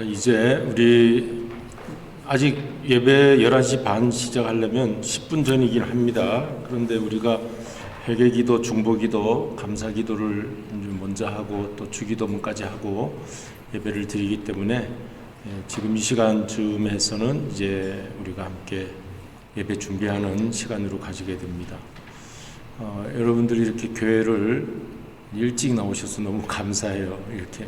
이제 우리 아직 예배 11시 반 시작하려면 10분 전이긴 합니다. 그런데 우리가 회개기도, 중보기도, 감사기도를 먼저 하고 또 주기도문까지 하고 예배를 드리기 때문에 지금 이 시간쯤에서는 이제 우리가 함께 예배 준비하는 시간으로 가지게 됩니다. 여러분들이 이렇게 교회를 일찍 나오셔서 너무 감사해요. 이렇게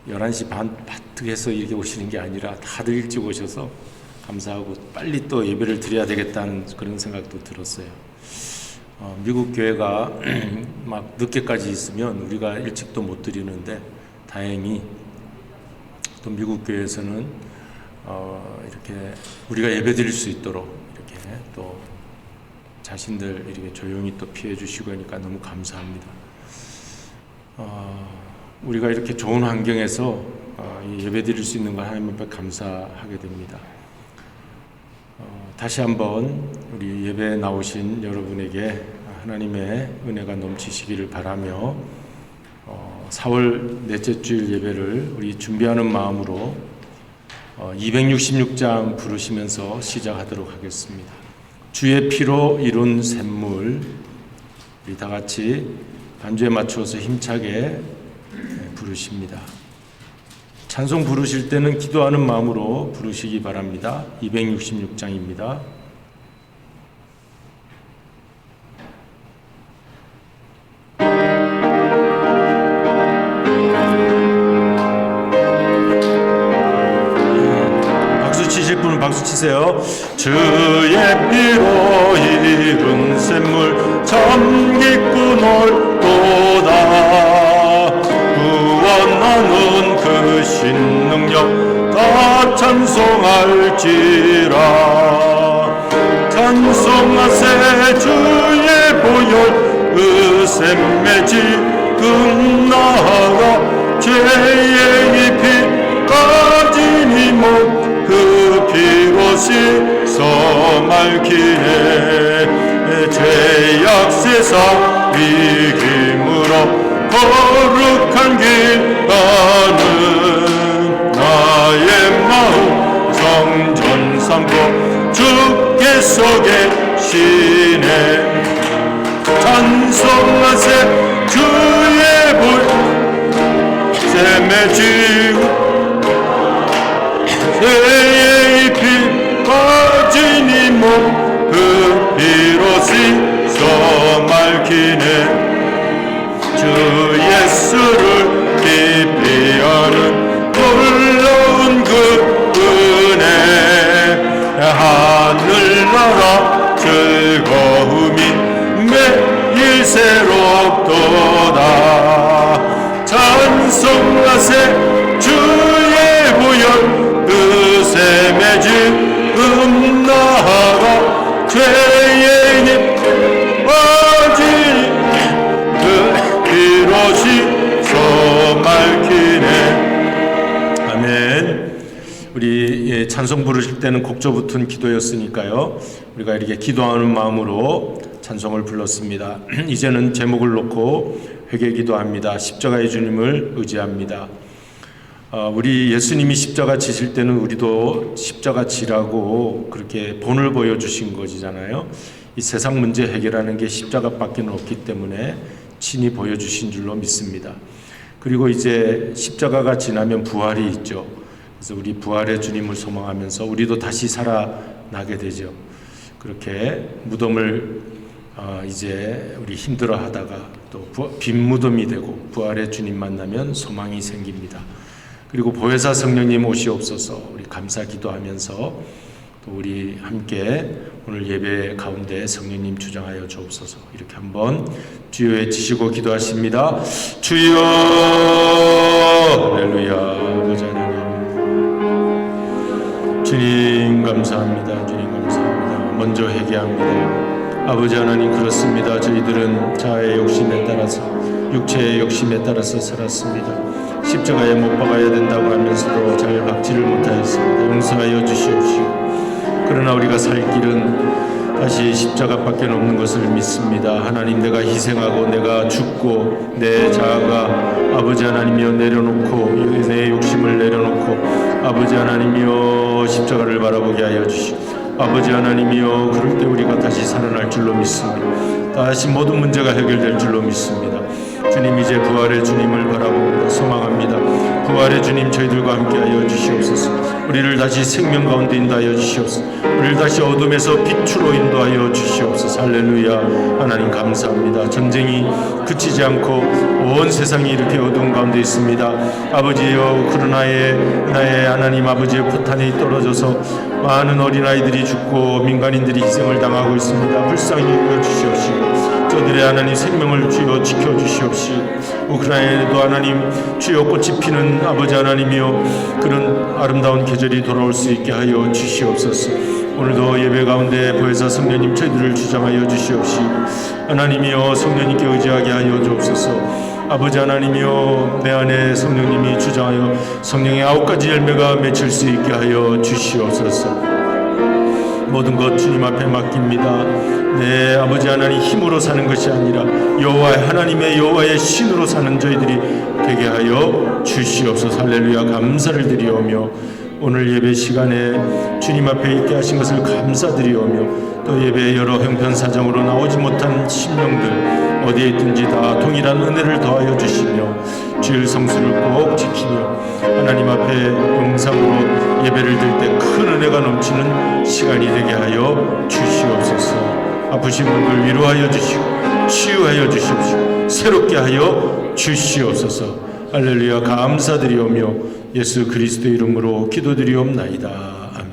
11시 반 바특해서 이렇게 오시는 게 아니라 다들 일찍 오셔서 감사하고 빨리 또 예배를 드려야 되겠다는 그런 생각도 들었어요. 미국 교회가 막 늦게까지 있으면 우리가 일찍도 못 드리는데 다행히 또 미국 교회에서는 이렇게 우리가 예배 드릴 수 있도록 이렇게 또 자신들 이렇게 조용히 또 피해 주시고 하니까 너무 감사합니다. 우리가 이렇게 좋은 환경에서 예배 드릴 수 있는 걸 하나님 앞에 감사하게 됩니다. 다시 한번 우리 예배에 나오신 여러분에게 하나님의 은혜가 넘치시기를 바라며 4월 넷째 주일 예배를 우리 준비하는 마음으로 266장 부르시면서 시작하도록 하겠습니다. 주의 피로 이룬 샘물, 우리 다 같이 반주에 맞추어서 힘차게 부르십니다. 찬송 부르실 때는 기도하는 마음으로 부르시기 바랍니다. 266장입니다. 박수 치실 분은 박수 치세요. 주의 피로 이룬 샘물 참 깊고 넓도다. 구원하는 그 신능력 다 찬송할지라. 찬송하세 주의 보혈 으셈 맺이 금나가 죄의 피 빠진 이몸 그 피로 씻어 맑히네. 죄악 세상 위기므로 거룩한 길 가는 나의 마음 성전 삼고 주께서 계시네. 찬송하세 주의 보혈 샘에 지고 죄의 피 빠진 이 몸 그 피로 씻어 맑히네. 주 예수를 깊이 아는 놀라운 그 은혜 하늘나라 즐거움이 매일 새롭도다. 찬송하세 주의 보혈 으세 맺은 나가 죄의 잎 빠진 씻어 맑히네. 아멘. 우리 찬송 부르실 때는 곡조 붙은 기도였으니까요. 우리가 이렇게 기도하는 마음으로 찬송을 불렀습니다. 이제는 제목을 놓고 회개 기도합니다. 십자가의 주님을 의지합니다. 우리 예수님이 십자가 지실 때는 우리도 십자가 지라고 그렇게 본을 보여주신 것이잖아요. 이 세상 문제 해결하는 게 십자가밖에 없기 때문에 친히 보여주신 줄로 믿습니다. 그리고 이제 십자가가 지나면 부활이 있죠. 그래서 우리 부활의 주님을 소망하면서 우리도 다시 살아나게 되죠. 그렇게 무덤을 이제 우리 힘들어하다가 또 빈 무덤이 되고 부활의 주님 만나면 소망이 생깁니다. 그리고 보혜사 성령님 오시옵소서. 우리 감사 기도하면서 또 우리 함께 오늘 예배 가운데 성령님 주장하여 주옵소서. 이렇게 한번 주여 외치시고 기도하십니다. 주여 할렐루야. 아버지 하나님 주님 감사합니다. 주님 감사합니다. 먼저 회개합니다. 아버지 하나님 그렇습니다. 저희들은 자아의 욕심에 따라서 육체의 욕심에 따라서 살았습니다. 십자가에 못 박아야 된다고 하면서도 잘 박지를 못하였습니다. 용서하여 주시옵시고 그러나 우리가 살 길은 다시 십자가밖에 없는 것을 믿습니다. 하나님 내가 희생하고 내가 죽고 내 자아가 아버지 하나님이여 내려놓고 내 욕심을 내려놓고 아버지 하나님이여 십자가를 바라보게 하여 주시고 아버지 하나님이여 그럴 때 우리가 다시 살아날 줄로 믿습니다. 다시 모든 문제가 해결될 줄로 믿습니다. 주님 이제 부활의 주님을 바라봅니다. 소망합니다. 부활의 주님 저희들과 함께하여 주시옵소서. 우리를 다시 생명 가운데 인도하여 주시옵소서. 우리를 다시 어둠에서 빛으로 인도하여 주시옵소서. 할렐루야. 하나님 감사합니다. 전쟁이 그치지 않고 온 세상이 이렇게 어둠 가운데 있습니다. 아버지여 그러나 나의 하나님 아버지의 포탄이 떨어져서 많은 어린아이들이 죽고 민간인들이 희생을 당하고 있습니다. 불쌍히 여겨 주시옵시고 저들의 하나님 생명을 주여 지켜주시옵시고 우크라이나에도 하나님 주여 꽃이 피는 아버지 하나님이여 그런 아름다운 계절이 돌아올 수 있게 하여 주시옵소서. 오늘도 예배 가운데 보혜사 성령님 저희들을 주장하여 주시옵시고 하나님이여 성령님께 의지하게 하여 주옵소서. 아버지 하나님이여 내 안에 성령님이 주장하여 성령의 9가지 열매가 맺힐 수 있게 하여 주시옵소서. 모든 것 주님 앞에 맡깁니다. 네, 아버지 하나님 힘으로 사는 것이 아니라 여호와의 하나님의 여호와의 신으로 사는 저희들이 되게 하여 주시옵소서. 할렐루야. 감사를 드리오며 오늘 예배 시간에 주님 앞에 있게 하신 것을 감사드리오며 또 예배의 여러 형편사정으로 나오지 못한 심령들 어디에 있든지 다 동일한 은혜를 더하여 주시며 주일 성수를 꼭 지키며 하나님 앞에 영상으로 예배를 드릴 때 큰 은혜가 넘치는 시간이 되게 하여 주시옵소서. 아프신 분들 위로하여 주시고 치유하여 주시옵시고 새롭게 하여 주시옵소서. 할렐루야. 감사드리오며 예수 그리스도의 이름으로 기도드리옵나이다. 아멘.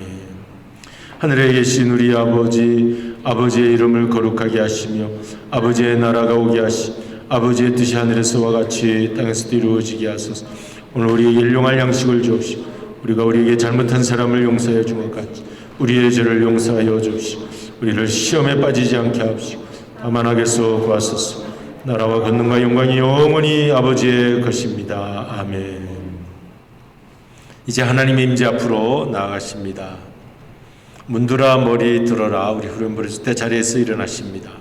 하늘에 계신 우리 아버지의 이름을 거룩하게 하시며 아버지의 나라가 오게 하시 아버지의 뜻이 하늘에서와 같이 땅에서도 이루어지게 하소서. 오늘 우리에게 일용할 양식을 주옵시고 우리가 우리에게 잘못한 사람을 용서해 준 것 같이 우리의 죄를 용서하여 주옵시고 우리를 시험에 빠지지 않게 하옵시고 다만 악에서 구하소서. 나라와 권능과 영광이 영원히 아버지의 것입니다. 아멘. 이제 하나님의 임재 앞으로 나아가십니다. 문들아 머리 들어라. 우리 후렴 부르실 때 자리에서 일어나십니다.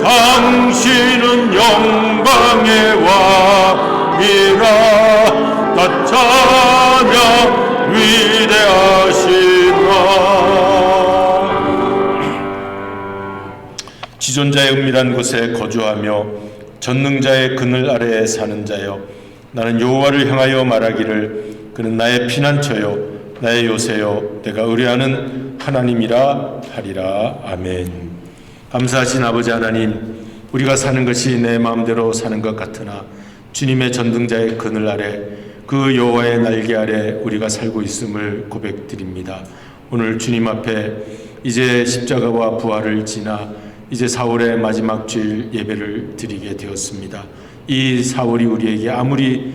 당신은 영광의 왕이라 나 찬양 위대하시다. 지존자의 은밀한 곳에 거주하며 전능자의 그늘 아래에 사는 자여, 나는 여호와를 향하여 말하기를 그는 나의 피난처요 나의 요새요 내가 의뢰하는 하나님이라 하리라. 아멘. 감사하신 아버지 하나님, 우리가 사는 것이 내 마음대로 사는 것 같으나 주님의 전능자의 그늘 아래, 그 여호와의 날개 아래 우리가 살고 있음을 고백드립니다. 오늘 주님 앞에 이제 십자가와 부활을 지나 이제 4월의 마지막 주일 예배를 드리게 되었습니다. 이 4월이 우리에게 아무리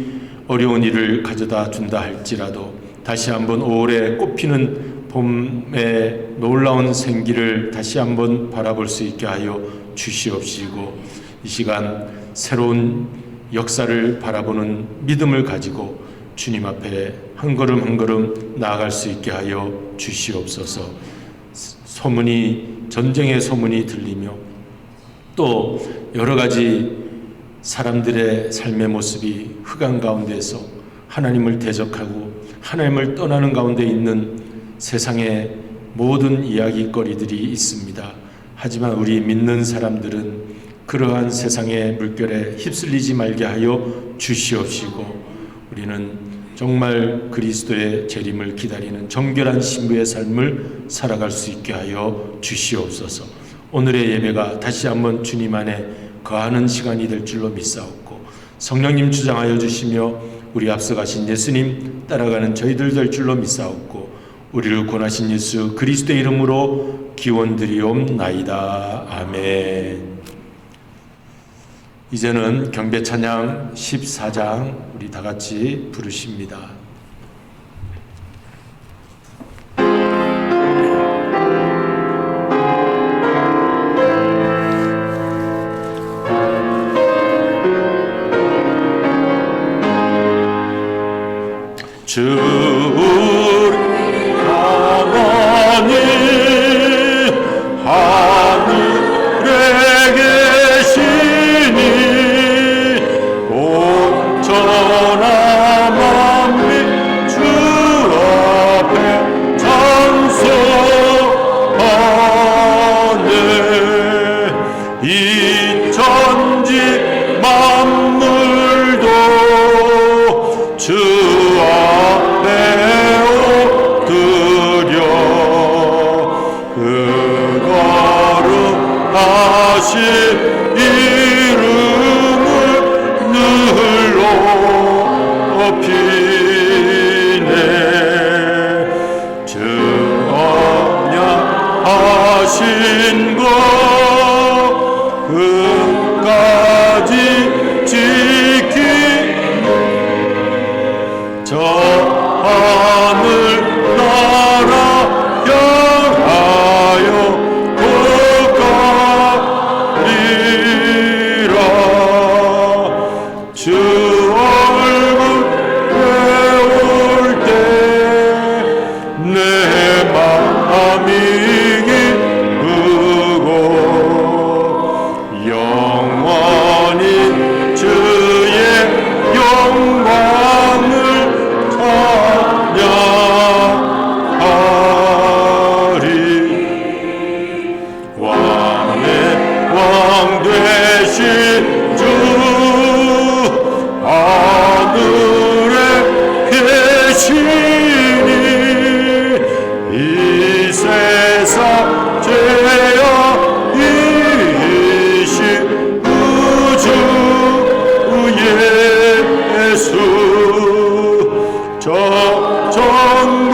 어려운 일을 가져다 준다 할지라도 다시 한번 5월에 꽃피는 봄의 놀라운 생기를 다시 한번 바라볼 수 있게 하여 주시옵시고, 이 시간 새로운 역사를 바라보는 믿음을 가지고 주님 앞에 한 걸음 한 걸음 나아갈 수 있게 하여 주시옵소서. 전쟁의 소문이 들리며 또 여러 가지 사람들의 삶의 모습이 흑암 가운데서 하나님을 대적하고 하나님을 떠나는 가운데 있는 세상의 모든 이야기거리들이 있습니다. 하지만 우리 믿는 사람들은 그러한 세상의 물결에 휩쓸리지 말게 하여 주시옵시고, 우리는 정말 그리스도의 재림을 기다리는 정결한 신부의 삶을 살아갈 수 있게 하여 주시옵소서. 오늘의 예배가 다시 한번 주님 안에 거하는 시간이 될 줄로 믿사옵고, 성령님 주장하여 주시며 우리 앞서가신 예수님 따라가는 저희들 될 줄로 믿사옵고, 우리를 구원하신 예수 그리스도의 이름으로 기원드리옵나이다. 아멘. 이제는 경배 찬양 14장 우리 다 같이 부르십니다. 주 우리 하나님 하늘에 계시니 온 천하 만민 주 앞에 찬송하네. 이 천지 만물도 주 앞에 엎드려 그 거룩하신 이름을 늘 높이네. 주 언약하신 것 끝까지 지키네. 저 하늘 나라 향하여 도가리라. 주 얼굴 배울 때 내 마음이 기쁘고 영원히 주의 영광을 찬양하리. 왕의 왕 되신 주 하늘에 계시니 이 세상 죄악 이신 구주 예수. 저 전국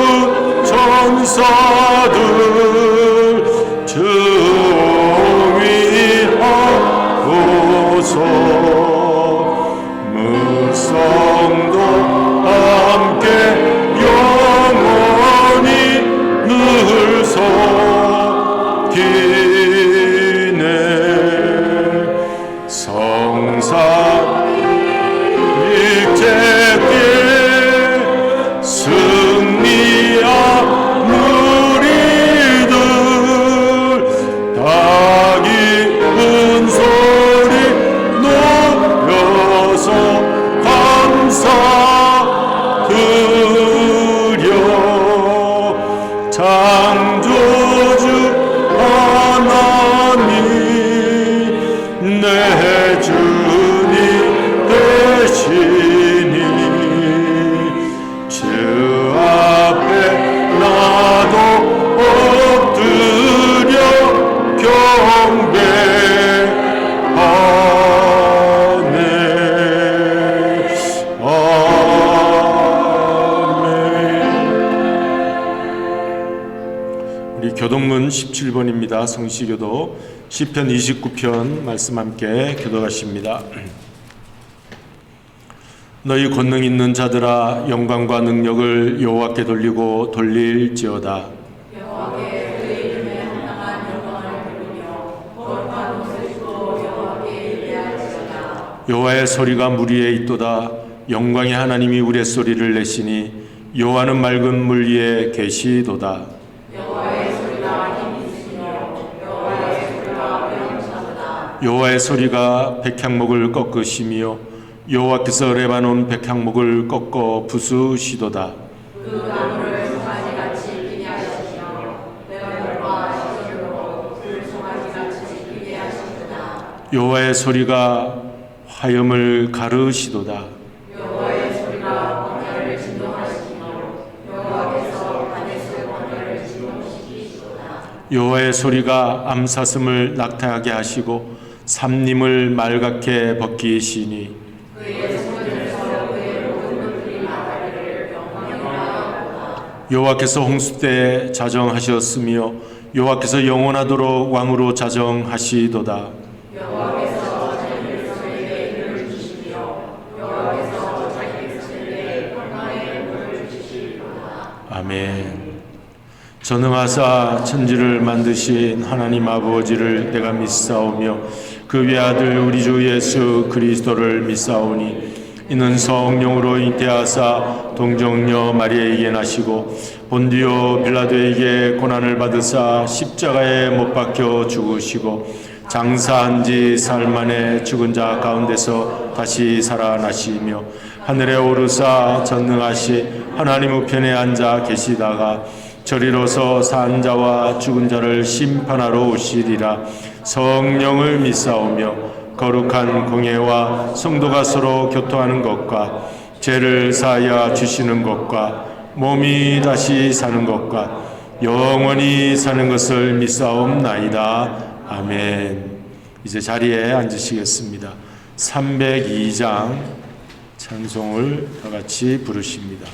천사들 주위하고서 무성도 함께 영원히 늘 섬기네. 성삼 일체께 승리한 무리들 다 기쁜 소리 높여서 감사드려. 창조주 하나님 내 주님 되시니 주 앞에 나도 엎드려 경배하네. 아멘. 우리 교동문 17번입니다. 성시교도 시편 29편 말씀 함께 교도하십니다. 너희 권능 있는 자들아 영광과 능력을 여호와께 돌리고 돌릴지어다. 여호와께 그의 이름에 합당한 영광을 돌리며 거룩한 옷을 입고 여호와께 예배할지어다. 여호와의 소리가 물 위에 있도다. 영광의 하나님이 우레소리를 내시니 여호와는 맑은 물 위에 계시도다. 여호와의 소리가 힘 있으시며 여호와의 소리가 위엄하도다. 여호와의 소리가 백향목을 꺾으시며 여호와께서 레바논 백향목을 꺾어 부수시도다. 그 나무를 송아지같이 피게 하시며 여호와의 소리가 화염을 가르시도다. 여호와의 소리가 광야를 진동하시며 여호와께서 가데스 광야를 진동시키시도다. 여호와의 소리가 암사슴을 낙타하게 하시고 삼림을 말갛게 벗기시니 그의 손에서 그의 모든 것들이 나가기를 영원하도다. 여호와께서 홍수 때 자정하셨으며 여호와께서 영원하도록 왕으로 자정하시도다. 여호와께서 자기 백성에게 힘을 주시며 여호와께서 자기 백성에게 평강의 복을 주시리로다. 아멘. 전능하사 천지를 만드신 하나님 아버지를 내가 믿사오며 그 외아들 우리 주 예수 그리스도를 믿사오니 이는 성령으로 잉태하사 동정녀 마리아에게 나시고 본디오 빌라도에게 고난을 받으사 십자가에 못 박혀 죽으시고 장사한 지 사흘 만에 죽은 자 가운데서 다시 살아나시며 하늘에 오르사 전능하시 하나님 우편에 앉아 계시다가 저리로서 산 자와 죽은 자를 심판하러 오시리라. 성령을 믿사오며 거룩한 공예와 성도가 서로 교통하는 것과 죄를 사하여 주시는 것과 몸이 다시 사는 것과 영원히 사는 것을 믿사옵나이다. 아멘. 이제 자리에 앉으시겠습니다. 302장 찬송을 다 같이 부르십니다.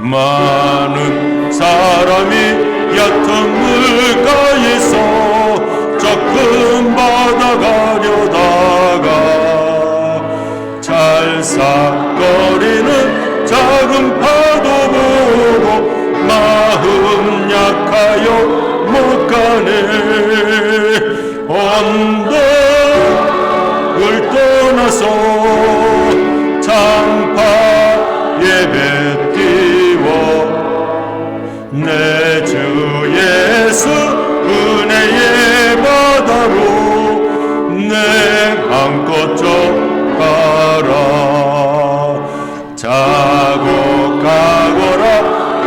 많은 사람이 얕은 물가에서 저 큰 바다 가려다가 찰싹거리는 작은 파도 보고 마음 약하여 못 가네. 언덕을 떠나서 장파 예배 띄워 내 주 예수 은혜의 바다로 내 맘껏 쫓아라. 자고 가거라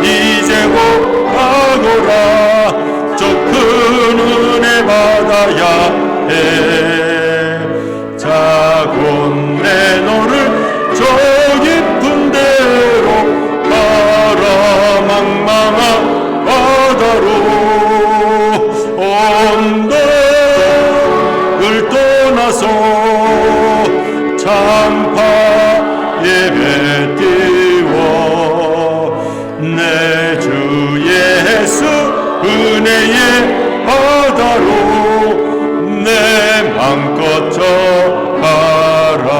이제 곧 가거라 저 큰 은혜 받아야 해. 자고 내 너를 저 깊은 데로 가라. 망망한 바다로 언덕을 떠나서 장파 예배 띄워 내 주 예수 은혜의 바다로 내 맘껏 져가라.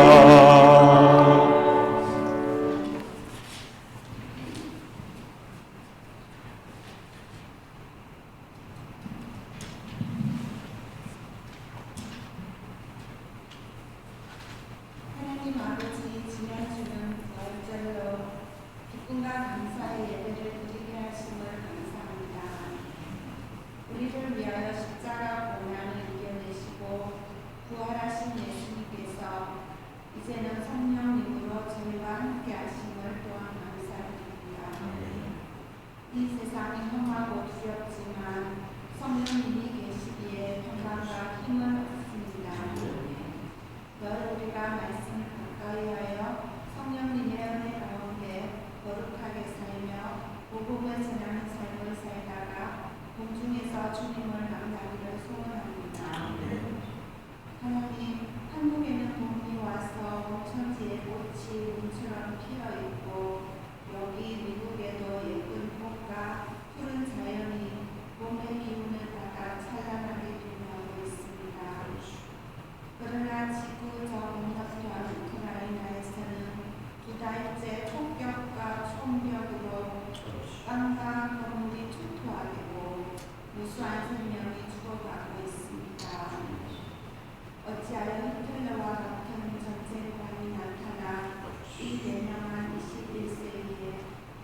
위하여 십자가 고난을 이겨내시고 부활하신 예수님께서 이제는 성령님으로 저희와 함께 하심을 또한 감사드립니다. 이 세상이 험하고 두렵지만 성령님이 계시기에 평강과 힘을 얻습니다. 늘 우리가 말씀을 가까이 하여 성령님의 은혜 가운데 거룩하게 살며 복음을 전하는 삶을 살다가 공중에서 주님을 만나기를 소원합니다. 하나님, 한국에는 봄이 와서 천지의 꽃이 눈처럼 피어있고 여기 미국에도 예쁜 꽃과 푸른 자연이 봄의 기운을 받아 찬란하게 빛나고 있습니다. 그러나 지구 저 건너편 우크라이나에서는 두 달째 폭격과 총격으로 땅과 건물이 초토화되고 무수한 생명이 죽어가고 있습니다. 어찌하여 히틀러와 같은 전쟁관이 나타나 이 대명한 21세기에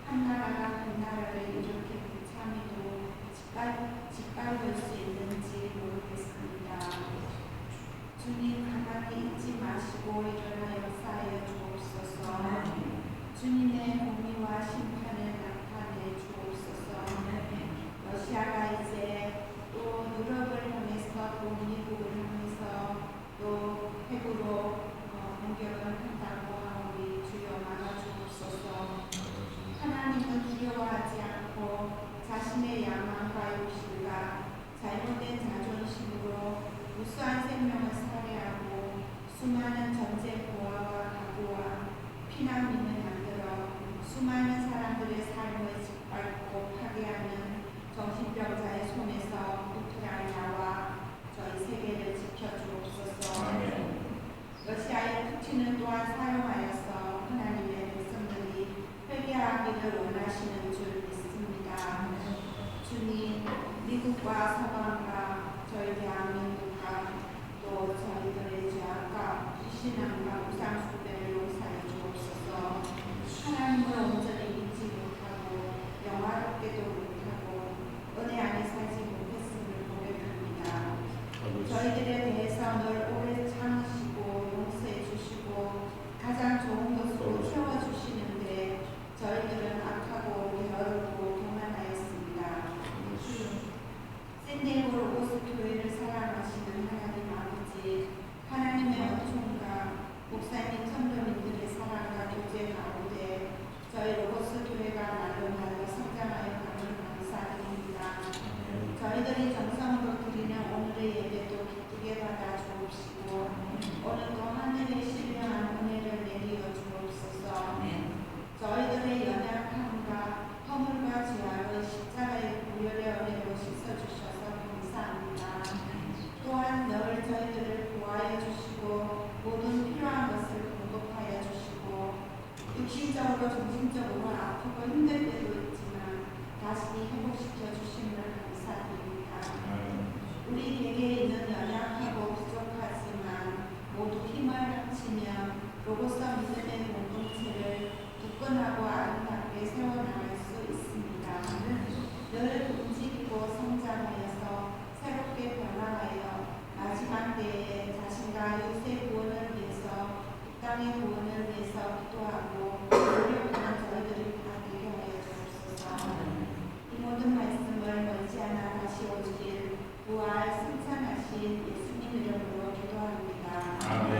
한 나라가 그 나라를 이렇게 비참히도 짓밟을 수 있는지 모르겠습니다. 주님, 가만히 있지 마시고 일어나 역사하여 주옵소서. 주님의 공의와 심판을 나타내 주옵소서. 러시아가 이제 또 유럽을 향해서 또 미국을 향해서 또 핵으로 공격을 한다고 하오니 주여 막아주옵소서. 하나님은 두려워하지 않고 자신의 야망과 욕심과 잘못된 자존심으로 무수한 생명을 살해하고 수많은 전쟁 고아와 가구와 피난민을 만들어 수많은 사람들의 삶을 짓밟고 파괴하는 정신병자의 손에서 우크라이나와 저희 세계를 지켜주옵소서. 러시아의 푸틴은 또한 사용하여서 하나님의 백성들이 회개하기를 원하시는 줄 믿습니다. 주님, 미국과 서방과 저희 대한민국과 또 저희들의 죄악과 불신앙과 우상숭배를 용서해 주옵소서. 하나님을 온전히 믿지 못하고 영화롭게도 못하고 은혜 안에 살지 못했음을 고백합니다. 저희들에 대해서 늘 오래 참으시고 용서해 주시고 가장 좋은 것으로 채워주시는데 저희들은 악하고 게으르고 교만하였습니다. 샌디에고 로고스 교회를 사랑하시는 하나님 아버지, 하나님의 은총과 목사님 선교민들의 사랑과 교제 가운데 저희 로고스 교회가 날로 성장하여 가는 감사드립니다. 저희들이 정성으로 드리는 오늘의 예배도 기쁘게 받아 주옵시고 오늘도 하늘의 신령한 은혜를 내리어 주옵소서. 저희들의 연약함과 허물과 죄악을 십자가의 보혈의 은혜로 씻어주셔서 감사합니다. 또한 늘 저희들을 보호하여 주시고 모든 필요한 것을 공급하여 주시고 육신적으로 정신적으로 아프고 힘들 때도 있지만 다시 회복시켜 주심을 감사드립니다. 우리 객에 있는 연약하고 부족하지만 모두 힘을 합치며 로고서 믿음의 공동체를 굳건하고 아름답게 세워나갈 수 있습니다. 늘 움직이고 성장하여서 새롭게 변화하여 마지막 때에 자신과 육세 구원을 위해서 이 땅의 구원을 위해서 기도하고 노력하는 저희들이 다 되게 하여 주옵소서. 이 모든 말씀을 머지않아 다시 오시길 부활 승천하신 예수님 이름으로 기도합니다. 아멘.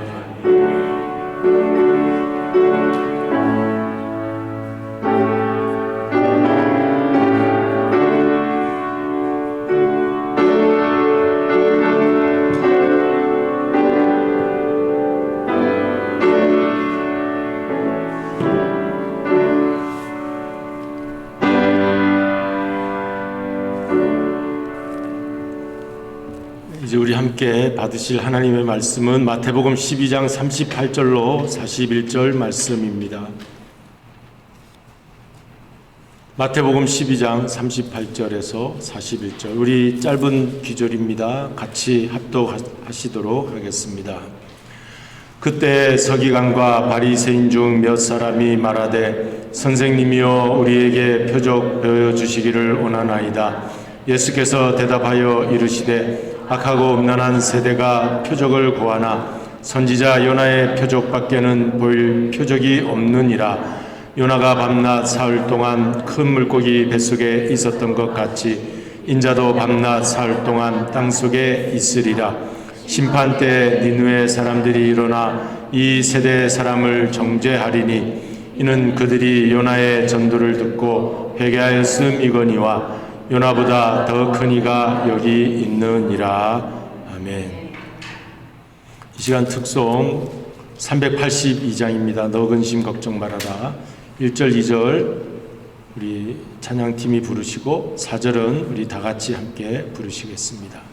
이제 우리 함께 받으실 하나님의 말씀은 마태복음 12장 38절로 41절 말씀입니다. 마태복음 12장 38절에서 41절, 우리 짧은 귀절입니다. 같이 합독하시도록 하겠습니다. 그때 서기관과 바리새인 중 몇 사람이 말하되 선생님이여 우리에게 표적 보여주시기를 원하나이다. 예수께서 대답하여 이르시되 악하고 음란한 세대가 표적을 구하나 선지자 요나의 표적밖에는 보일 표적이 없느니라. 요나가 밤낮 사흘 동안 큰 물고기 뱃속에 있었던 것 같이 인자도 밤낮 사흘 동안 땅속에 있으리라. 심판 때 니느웨 사람들이 일어나 이 세대 사람을 정죄하리니 이는 그들이 요나의 전도를 듣고 회개하였음이거니와 요나보다 더 큰 이가 여기 있느니라. 아멘. 이 시간 특송 382장입니다. 너 근심 걱정 말아라. 1절 2절 우리 찬양팀이 부르시고 4절은 우리 다 같이 함께 부르시겠습니다.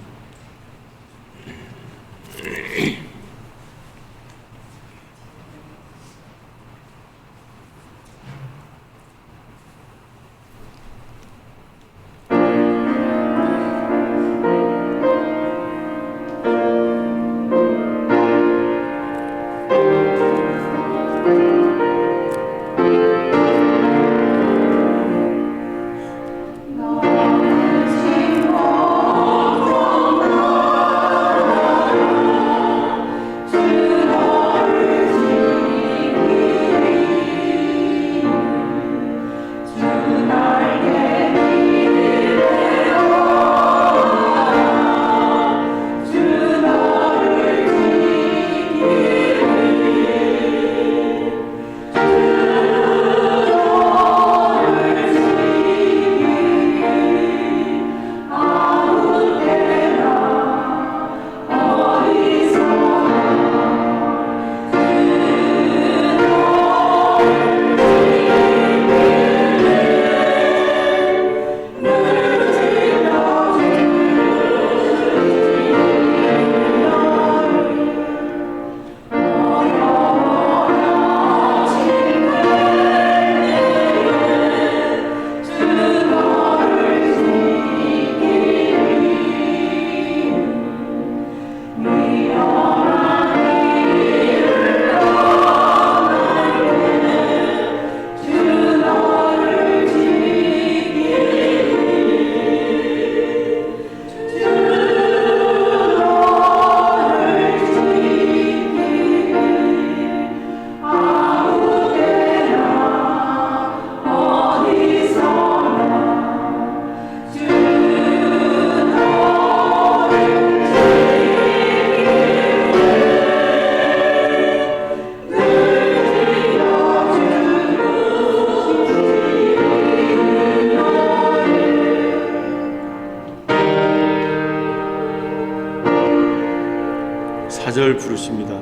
부르십니다.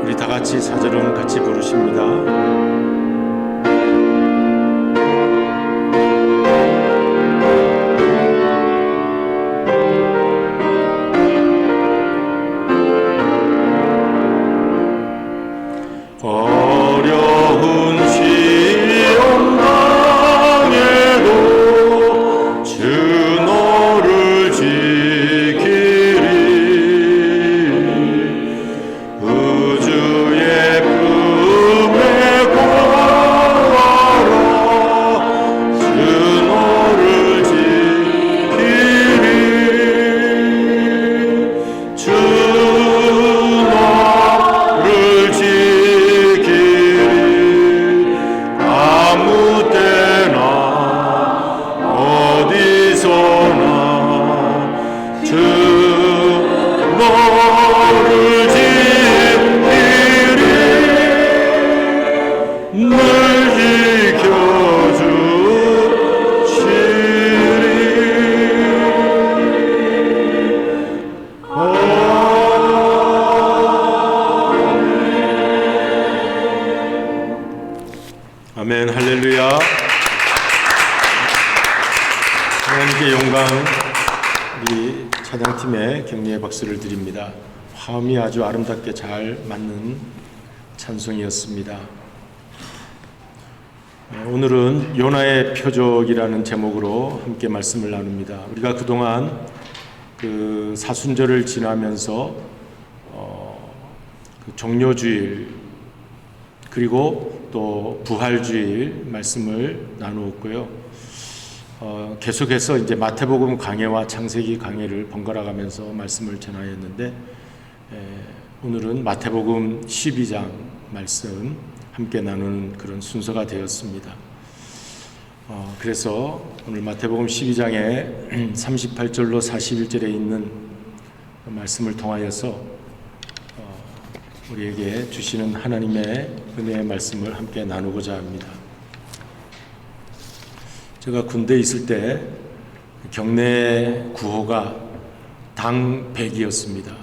우리 다 같이 4절은 같이 부르십니다. 어려운 시험 당해도 주 너를 지키리. 우주의 품에 구하라. 주 너를 지키리. 주 너를 지키리. 아무 때나 어디서나 주 너를 지키리. 늘 지켜주시리. 아멘. 할렐루야. 하나님께 영광. 우리 찬양팀에 격려의 박수를 드립니다. 화음이 아주 아름답게 잘 맞는 찬송이었습니다. 오늘은 요나의 표적이라는 제목으로 함께 말씀을 나눕니다. 우리가 그동안 그 사순절을 지나면서 그 종료주일 그리고 또 부활주일 말씀을 나누었고요. 계속해서 이제 마태복음 강해와 창세기 강해를 번갈아 가면서 말씀을 전하였는데 오늘은 마태복음 12장 말씀 함께 나누는 그런 순서가 되었습니다. 그래서 오늘 마태복음 12장에 38절로 41절에 있는 말씀을 통하여서 우리에게 주시는 하나님의 은혜의 말씀을 함께 나누고자 합니다. 제가 군대에 있을 때 경내 구호가 당백이었습니다.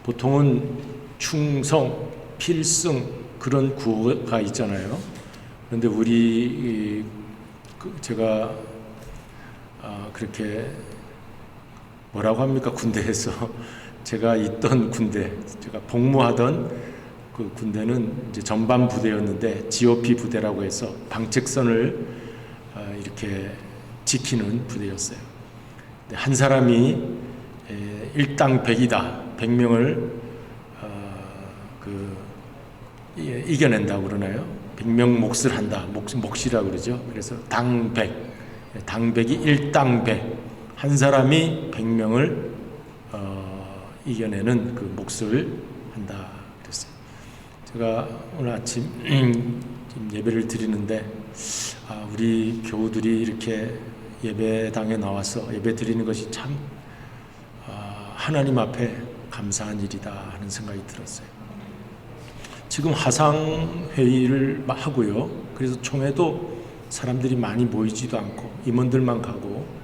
보통은 충성, 필승 그런 구호가 있잖아요. 그런데 제가 그렇게 뭐라고 합니까? 군대에서 제가 있던 군대, 제가 복무하던 그 군대는 이제 전반 부대였는데 GOP 부대라고 해서 방책선을 이렇게 지키는 부대였어요. 한 사람이 일당 100이다, 100명을 이겨낸다고 그러나요? 100명 몫을 한다, 몫이라고 그러죠. 그래서 당백, 당백이 일당 100, 한 사람이 100명을 이겨내는 그 몫을 한다 그랬어요. 제가 오늘 아침 예배를 드리는데 우리 교우들이 이렇게 예배당에 나와서 예배 드리는 것이 참 하나님 앞에 감사한 일이다 하는 생각이 들었어요. 지금 화상회의를 하고요. 그래서 총회도 사람들이 많이 모이지도 않고 임원들만 가고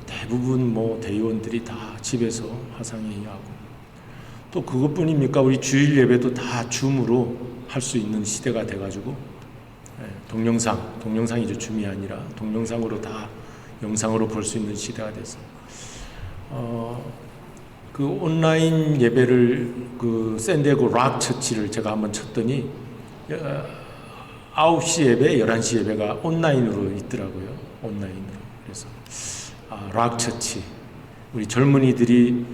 대부분 대의원들이 다 집에서 화상회의하고 또 그것뿐입니까? 우리 주일 예배도 다 줌으로 할 수 있는 시대가 돼가지고 동영상이죠. 줌이 아니라 동영상으로 다 영상으로 볼 수 있는 시대가 됐어요. 그 온라인 예배를 그 샌디에고 락 처치를 제가 한번 쳤더니 9시 예배, 11시 예배가 온라인으로 있더라고요. 온라인으로. 그래서 락 처치 우리 젊은이들이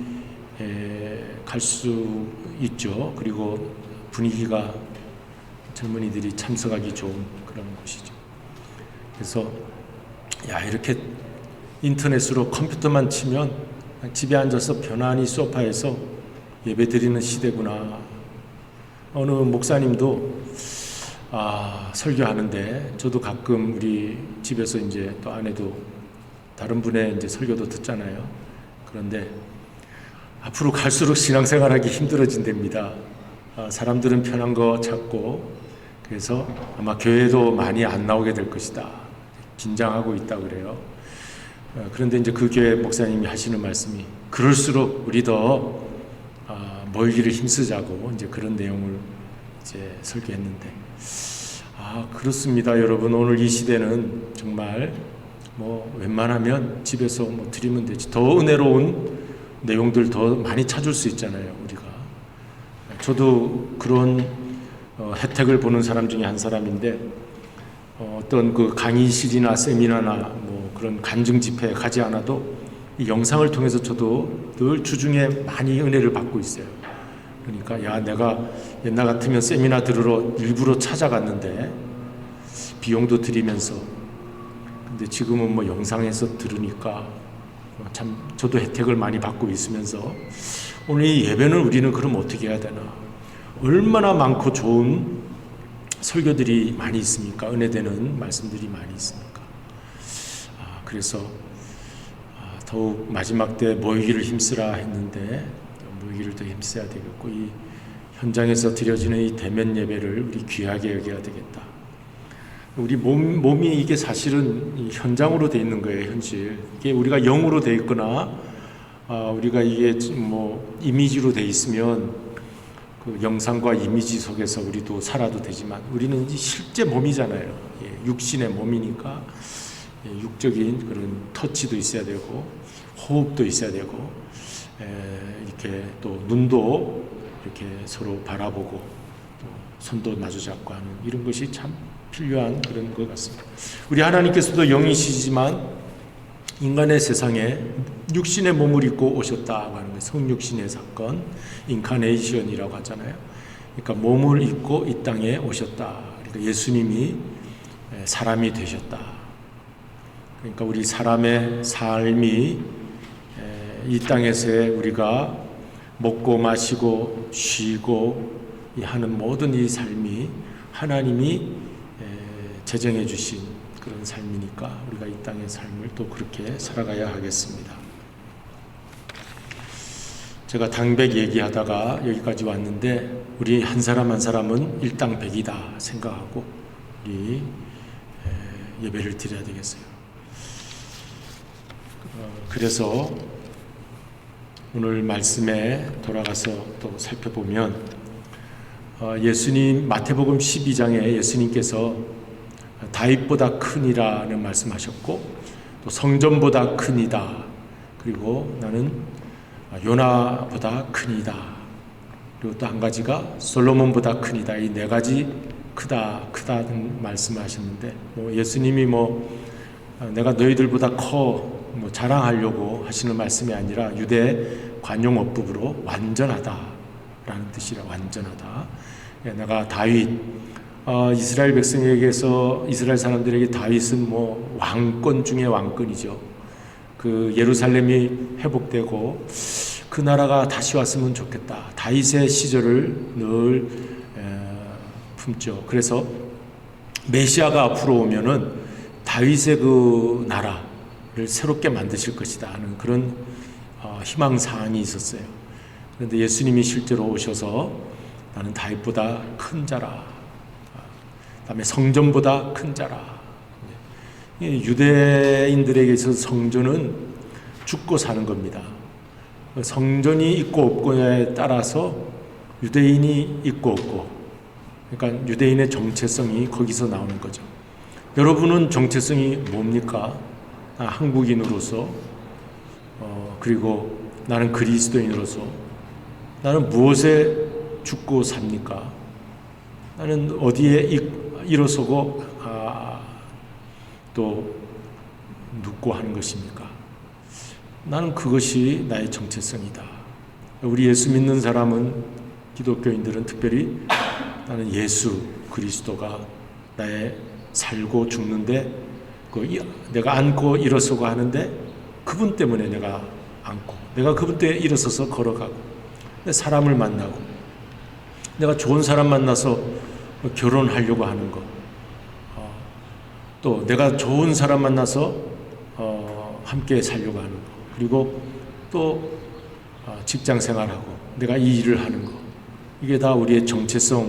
갈 수 있죠. 그리고 분위기가 젊은이들이 참석하기 좋은 그런 곳이죠. 그래서 이렇게 인터넷으로 컴퓨터만 치면 집에 앉아서 편안히 소파에서 예배 드리는 시대구나. 어느 목사님도 설교하는데 저도 가끔 우리 집에서 이제 또 아내도 다른 분의 이제 설교도 듣잖아요. 그런데 앞으로 갈수록 신앙생활하기 힘들어진답니다. 사람들은 편한 거 찾고 그래서 아마 교회도 많이 안 나오게 될 것이다. 긴장하고 있다 그래요. 그런데 이제 그 교회 목사님이 하시는 말씀이 그럴수록 우리 더 모이기를 힘쓰자고 이제 그런 내용을 이제 설교했는데 그렇습니다, 여러분. 오늘 이 시대는 정말 웬만하면 집에서 드리면 되지. 더 은혜로운 내용들 더 많이 찾을 수 있잖아요, 우리가. 저도 그런 혜택을 보는 사람 중에 한 사람인데 어떤 그 강의실이나 세미나나 그런 간증 집회에 가지 않아도 이 영상을 통해서 저도 늘 주중에 많이 은혜를 받고 있어요. 그러니까 내가 옛날 같으면 세미나 들으러 일부러 찾아갔는데 비용도 들이면서 근데 지금은 영상에서 들으니까 참 저도 혜택을 많이 받고 있으면서 오늘 이 예배는 우리는 그럼 어떻게 해야 되나? 얼마나 많고 좋은 설교들이 많이 있습니까? 은혜되는 말씀들이 많이 있습니까? 그래서 더욱 마지막 때 모이기를 힘쓰라 했는데 모이기를 더 힘써야 되겠고 이 현장에서 드려지는 이 대면 예배를 우리 귀하게 여겨야 되겠다. 우리 몸이 이게 사실은 현장으로 돼 있는 거예요, 현실. 이게 우리가 영으로 돼 있거나 우리가 이게 이미지로 돼 있으면 그 영상과 이미지 속에서 우리도 살아도 되지만 우리는 실제 몸이잖아요. 육신의 몸이니까 육적인 그런 터치도 있어야 되고 호흡도 있어야 되고 이렇게 또 눈도 이렇게 서로 바라보고 또 손도 마주 잡고 하는 이런 것이 참 필요한 그런 것 같습니다. 우리 하나님께서도 영이시지만 인간의 세상에 육신의 몸을 입고 오셨다고 하는 거예요. 성육신의 사건, 인카네이션이라고 하잖아요. 그러니까 몸을 입고 이 땅에 오셨다. 그러니까 예수님이 사람이 되셨다. 그러니까 우리 사람의 삶이 이 땅에서의 우리가 먹고 마시고 쉬고 하는 모든 이 삶이 하나님이 제정해 주신 그런 삶이니까 우리가 이 땅의 삶을 또 그렇게 살아가야 하겠습니다. 제가 당백 얘기하다가 여기까지 왔는데 우리 한 사람 한 사람은 일당백이다 생각하고 우리 예배를 드려야 되겠어요. 그래서 오늘 말씀에 돌아가서 또 살펴보면 예수님 마태복음 12장에 예수님께서 다윗보다 크니라는 말씀하셨고 또 성전보다 크니다. 그리고 나는 요나보다 크니다. 그리고 또 한 가지가 솔로몬보다 크니다. 이 네 가지 크다는 말씀하셨는데 예수님이 내가 너희들보다 커 자랑하려고 하시는 말씀이 아니라 유대 관용업법으로 완전하다라는 뜻이라 완전하다. 내가 다윗 이스라엘 백성에게서 이스라엘 사람들에게 다윗은 왕권 중의 왕권이죠. 그 예루살렘이 회복되고 그 나라가 다시 왔으면 좋겠다. 다윗의 시절을 늘 품죠. 그래서 메시아가 앞으로 오면은 다윗의 그 나라를 새롭게 만드실 것이다 하는 그런 희망 사항이 있었어요. 그런데 예수님이 실제로 오셔서 나는 다윗보다 큰 자라. 그다음에 성전보다 큰 자라. 유대인들에게 있어서 성전은 죽고 사는 겁니다. 성전이 있고 없고에 따라서 유대인이 있고 없고, 그러니까 유대인의 정체성이 거기서 나오는 거죠. 여러분은 정체성이 뭡니까? 한국인으로서, 그리고 나는 그리스도인으로서 나는 무엇에 죽고 삽니까? 나는 어디에 일어서고 또 눕고 하는 것입니까? 나는 그것이 나의 정체성이다. 우리 예수 믿는 사람은, 기독교인들은 특별히 나는 예수 그리스도가 나의 살고 죽는데 내가 앉고 일어서고 하는데 그분 때문에 내가 앉고 내가 그분 때문에 일어서서 걸어가고 사람을 만나고 내가 좋은 사람 만나서 결혼하려고 하는 거, 또 내가 좋은 사람 만나서 함께 살려고 하는 거, 그리고 또 직장 생활하고 내가 이 일을 하는 거, 이게 다 우리의 정체성,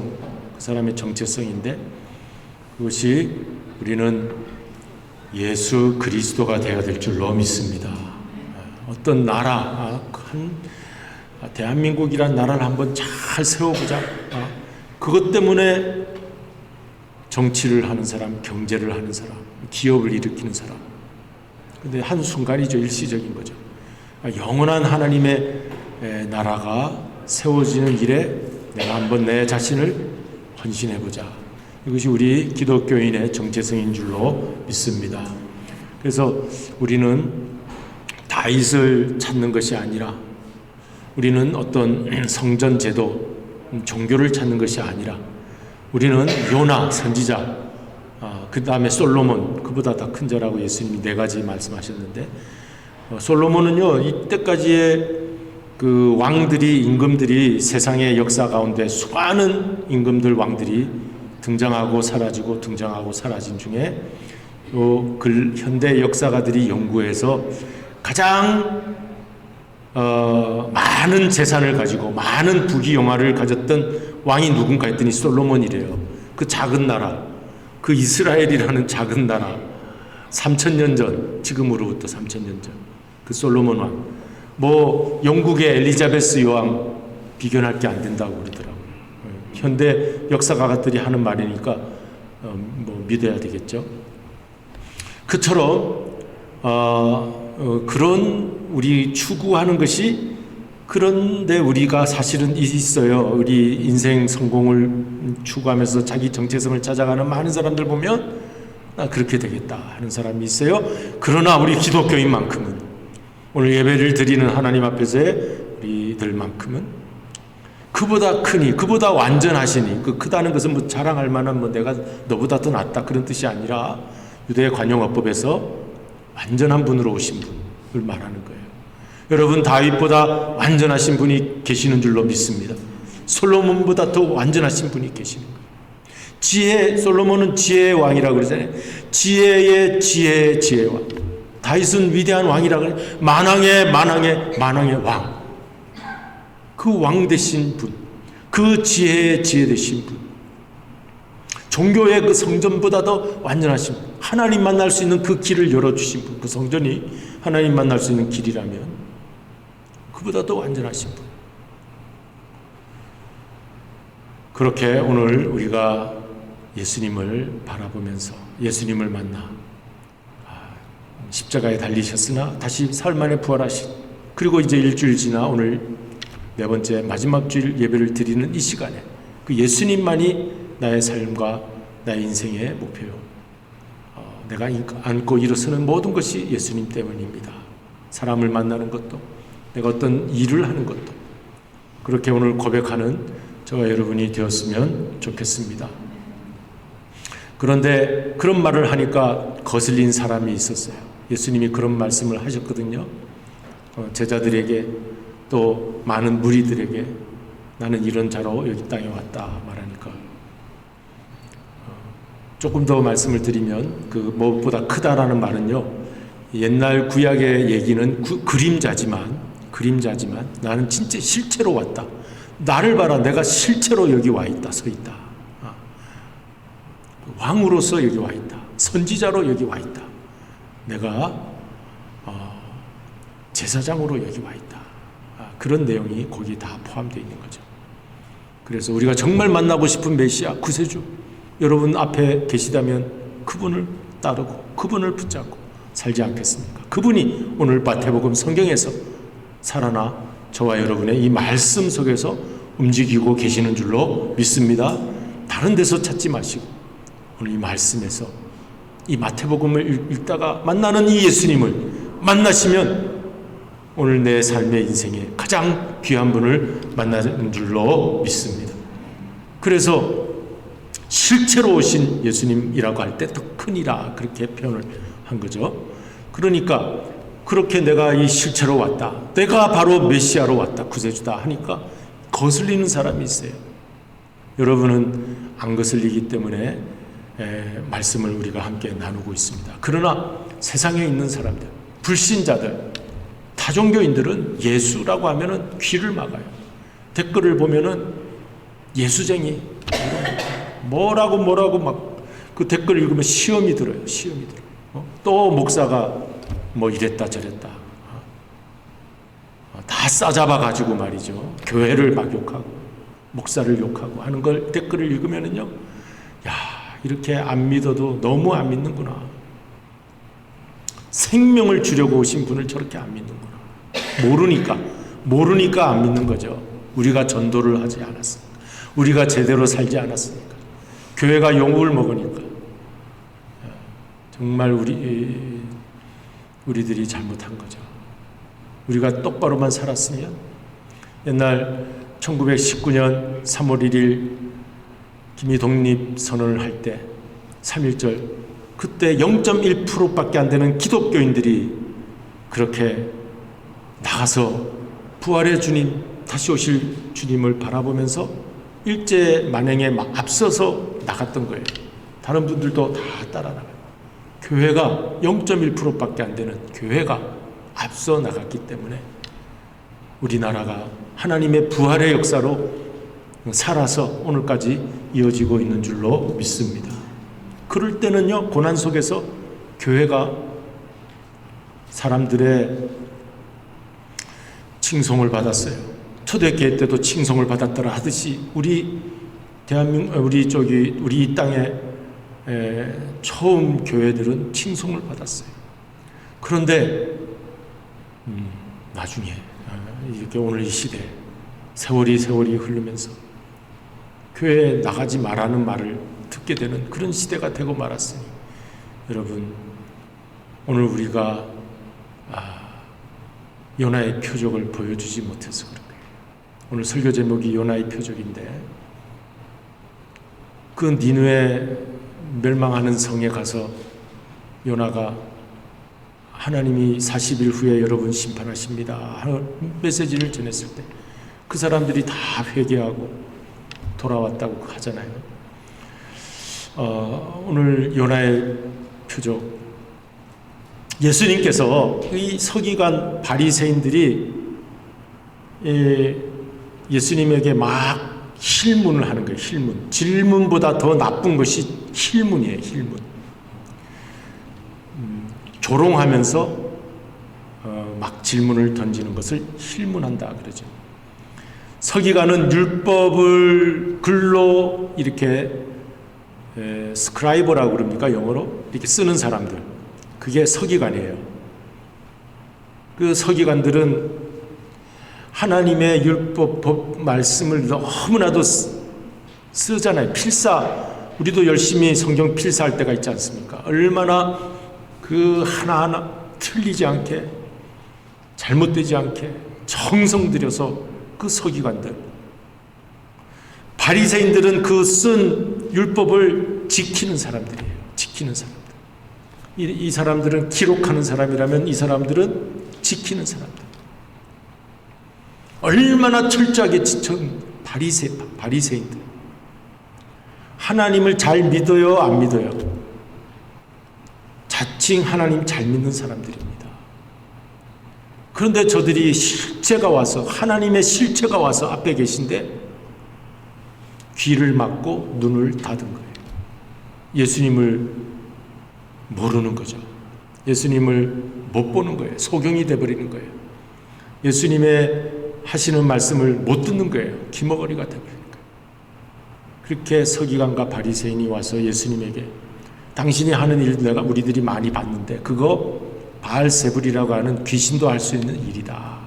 그 사람의 정체성인데 그것이 우리는 예수 그리스도가 되어야 될 줄로 믿습니다. 어떤 나라, 대한민국이란 나라를 한번 잘 세워보자. 그것 때문에 정치를 하는 사람, 경제를 하는 사람, 기업을 일으키는 사람. 근데 한순간이죠. 일시적인 거죠. 영원한 하나님의 나라가 세워지는 일에 내가 한번 내 자신을 헌신해보자. 이것이 우리 기독교인의 정체성인 줄로 믿습니다. 그래서 우리는 다윗을 찾는 것이 아니라, 우리는 어떤 성전 제도, 종교를 찾는 것이 아니라, 우리는 요나 선지자, 그 다음에 솔로몬, 그보다 더 큰 자라고 예수님이 네 가지 말씀하셨는데, 솔로몬은요 이때까지의 그 왕들이, 임금들이 세상의 역사 가운데 수많은 임금들, 왕들이 등장하고 사라지고 등장하고 사라진 중에 현대 역사가들이 연구해서 가장 많은 재산을 가지고 많은 부귀영화를 가졌던 왕이 누군가 했더니 솔로몬이래요. 그 작은 나라, 그 이스라엘이라는 작은 나라, 3000년 전, 지금으로부터 3000년 전, 그 솔로몬 왕, 영국의 엘리자베스 여왕 비견할 게 안 된다고 그러더라고요. 현대 역사가들이 하는 말이니까 믿어야 되겠죠. 그처럼 그런 우리 추구하는 것이, 그런데 우리가 사실은 있어요. 우리 인생 성공을 추구하면서 자기 정체성을 찾아가는 많은 사람들 보면 나 그렇게 되겠다 하는 사람이 있어요. 그러나 우리 기독교인만큼은, 오늘 예배를 드리는 하나님 앞에서의 우리들만큼은 그보다 크니, 그보다 완전하시니, 그 크다는 것은 뭐 자랑할 만한 뭐 내가 너보다 더 낫다 그런 뜻이 아니라 유대 관용어법에서 완전한 분으로 오신 분을 말하는 거예요. 여러분, 다윗보다 완전하신 분이 계시는 줄로 믿습니다. 솔로몬보다 더 완전하신 분이 계시는 거예요. 솔로몬은 지혜의 왕이라고 그러잖아요. 지혜의 왕. 다윗은 위대한 왕이라고 그래요. 만왕의 왕. 그 왕 되신 분, 그 지혜의 지혜 되신 분, 종교의 그 성전보다 더 완전하신 분, 하나님 만날 수 있는 그 길을 열어주신 분, 그 성전이 하나님 만날 수 있는 길이라면 그보다 더 완전하신 분. 그렇게 오늘 우리가 예수님을 바라보면서 예수님을 만나 십자가에 달리셨으나 다시 사흘 만에 부활하신, 그리고 이제 일주일 지나 오늘 네 번째 마지막 주일 예배를 드리는 이 시간에 그 예수님만이 나의 삶과 나의 인생의 목표요. 내가 안고 일어서는 모든 것이 예수님 때문입니다. 사람을 만나는 것도, 내가 어떤 일을 하는 것도 그렇게 오늘 고백하는 저와 여러분이 되었으면 좋겠습니다. 그런데 그런 말을 하니까 거슬린 사람이 있었어요. 예수님이 그런 말씀을 하셨거든요. 제자들에게 또 많은 무리들에게 나는 이런 자로 여기 땅에 왔다 말하니까 조금 더 말씀을 드리면 그 무엇보다 크다라는 말은요, 옛날 구약의 얘기는 그림자지만 나는 진짜 실제로 왔다. 나를 봐라, 내가 실제로 여기 와 있다, 서 있다. 왕으로서 여기 와 있다. 선지자로 여기 와 있다. 내가 제사장으로 여기 와 있다. 그런 내용이 거기 다 포함되어 있는 거죠. 그래서 우리가 정말 만나고 싶은 메시아, 구세주, 여러분 앞에 계시다면 그분을 따르고 그분을 붙잡고 살지 않겠습니까? 그분이 오늘 마태복음 성경에서 살아나 저와 여러분의 이 말씀 속에서 움직이고 계시는 줄로 믿습니다. 다른 데서 찾지 마시고 오늘 이 말씀에서 이 마태복음을 읽다가 만나는 이 예수님을 만나시면 오늘 내 삶의 인생에 가장 귀한 분을 만나는 줄로 믿습니다. 그래서 실제로 오신 예수님이라고 할 때 더 크니라 그렇게 표현을 한 거죠. 그러니까 그렇게 내가 이 실체로 왔다, 내가 바로 메시아로 왔다, 구세주다 하니까 거슬리는 사람이 있어요. 여러분은 안 거슬리기 때문에 말씀을 우리가 함께 나누고 있습니다. 그러나 세상에 있는 사람들, 불신자들, 타종교인들은 예수라고 하면은 귀를 막아요. 댓글을 보면은 예수쟁이 뭐라고 막 그 댓글 읽으면 시험이 들어요. 또 목사가 뭐 이랬다 저랬다 다 싸잡아 가지고 말이죠. 교회를 막 욕하고 목사를 욕하고 하는 걸 댓글을 읽으면은요, 야, 이렇게 안 믿어도 너무 안 믿는구나. 생명을 주려고 오신 분을 저렇게 안 믿는구나. 모르니까 안 믿는 거죠. 우리가 전도를 하지 않았으니까, 우리가 제대로 살지 않았으니까, 교회가 욕을 먹으니까. 정말 우리들이 잘못한 거죠. 우리가 똑바로만 살았으면, 옛날 1919년 3월 1일 김이 독립선언을 할 때 3.1절, 그때 0.1%밖에 안 되는 기독교인들이 그렇게 나가서 부활의 주님, 다시 오실 주님을 바라보면서 일제 만행에 앞서서 나갔던 거예요. 다른 분들도 다 따라 나가요. 교회가 0.1%밖에 안 되는 교회가 앞서 나갔기 때문에 우리나라가 하나님의 부활의 역사로 살아서 오늘까지 이어지고 있는 줄로 믿습니다. 그럴 때는요, 고난 속에서 교회가 사람들의 칭송을 받았어요. 초대교회 때도 칭송을 받았더라 하듯이 우리 이 땅에 처음 교회들은 칭송을 받았어요. 그런데 나중에 이렇게 오늘 이 시대 세월이 흐르면서 교회에 나가지 말라는 말을 듣게 되는 그런 시대가 되고 말았으니 여러분, 오늘 우리가 요나의 표적을 보여주지 못해서 그런 거예요. 오늘 설교 제목이 요나의 표적인데, 그 니느웨 멸망하는 성에 가서 요나가 하나님이 40일 후에 여러분 심판하십니다 하는 메시지를 전했을 때 그 사람들이 다 회개하고 돌아왔다고 하잖아요. 오늘 요나의 표적, 예수님께서 이 서기관 바리새인들이 예수님에게 막 힐문을 하는 거예요. 힐문. 질문보다 더 나쁜 것이 힐문이에요. 힐문. 조롱하면서 막 질문을 던지는 것을 힐문한다 그러죠. 서기관은 율법을 글로 이렇게 스크라이버라고 그럽니까? 영어로 이렇게 쓰는 사람들, 그게 서기관이에요. 그 서기관들은 하나님의 율법 법 말씀을 너무나도 쓰잖아요. 필사, 우리도 열심히 성경 필사할 때가 있지 않습니까? 얼마나 그 하나하나 틀리지 않게, 잘못되지 않게 정성 들여서 그 서기관들, 바리새인들은 그 쓴 율법을 지키는 사람들이에요. 지키는 사람들. 이 사람들은 기록하는 사람이라면 이 사람들은 지키는 사람들. 얼마나 철저하게 지킨 바리새인들. 하나님을 잘 믿어요, 안 믿어요? 자칭 하나님 잘 믿는 사람들입니다. 그런데 저들이 실체가 와서, 하나님의 실체가 와서 앞에 계신데 귀를 막고 눈을 닫은 거예요. 예수님을 모르는 거죠. 예수님을 못 보는 거예요. 소경이 돼버리는 거예요. 예수님의 하시는 말씀을 못 듣는 거예요. 기머거리가 돼버리는 거예요. 그렇게 서기관과 바리새인이 와서 예수님에게, 당신이 하는 일 내가 우리들이 많이 봤는데 그거 바알세불이라고 하는 귀신도 할 수 있는 일이다.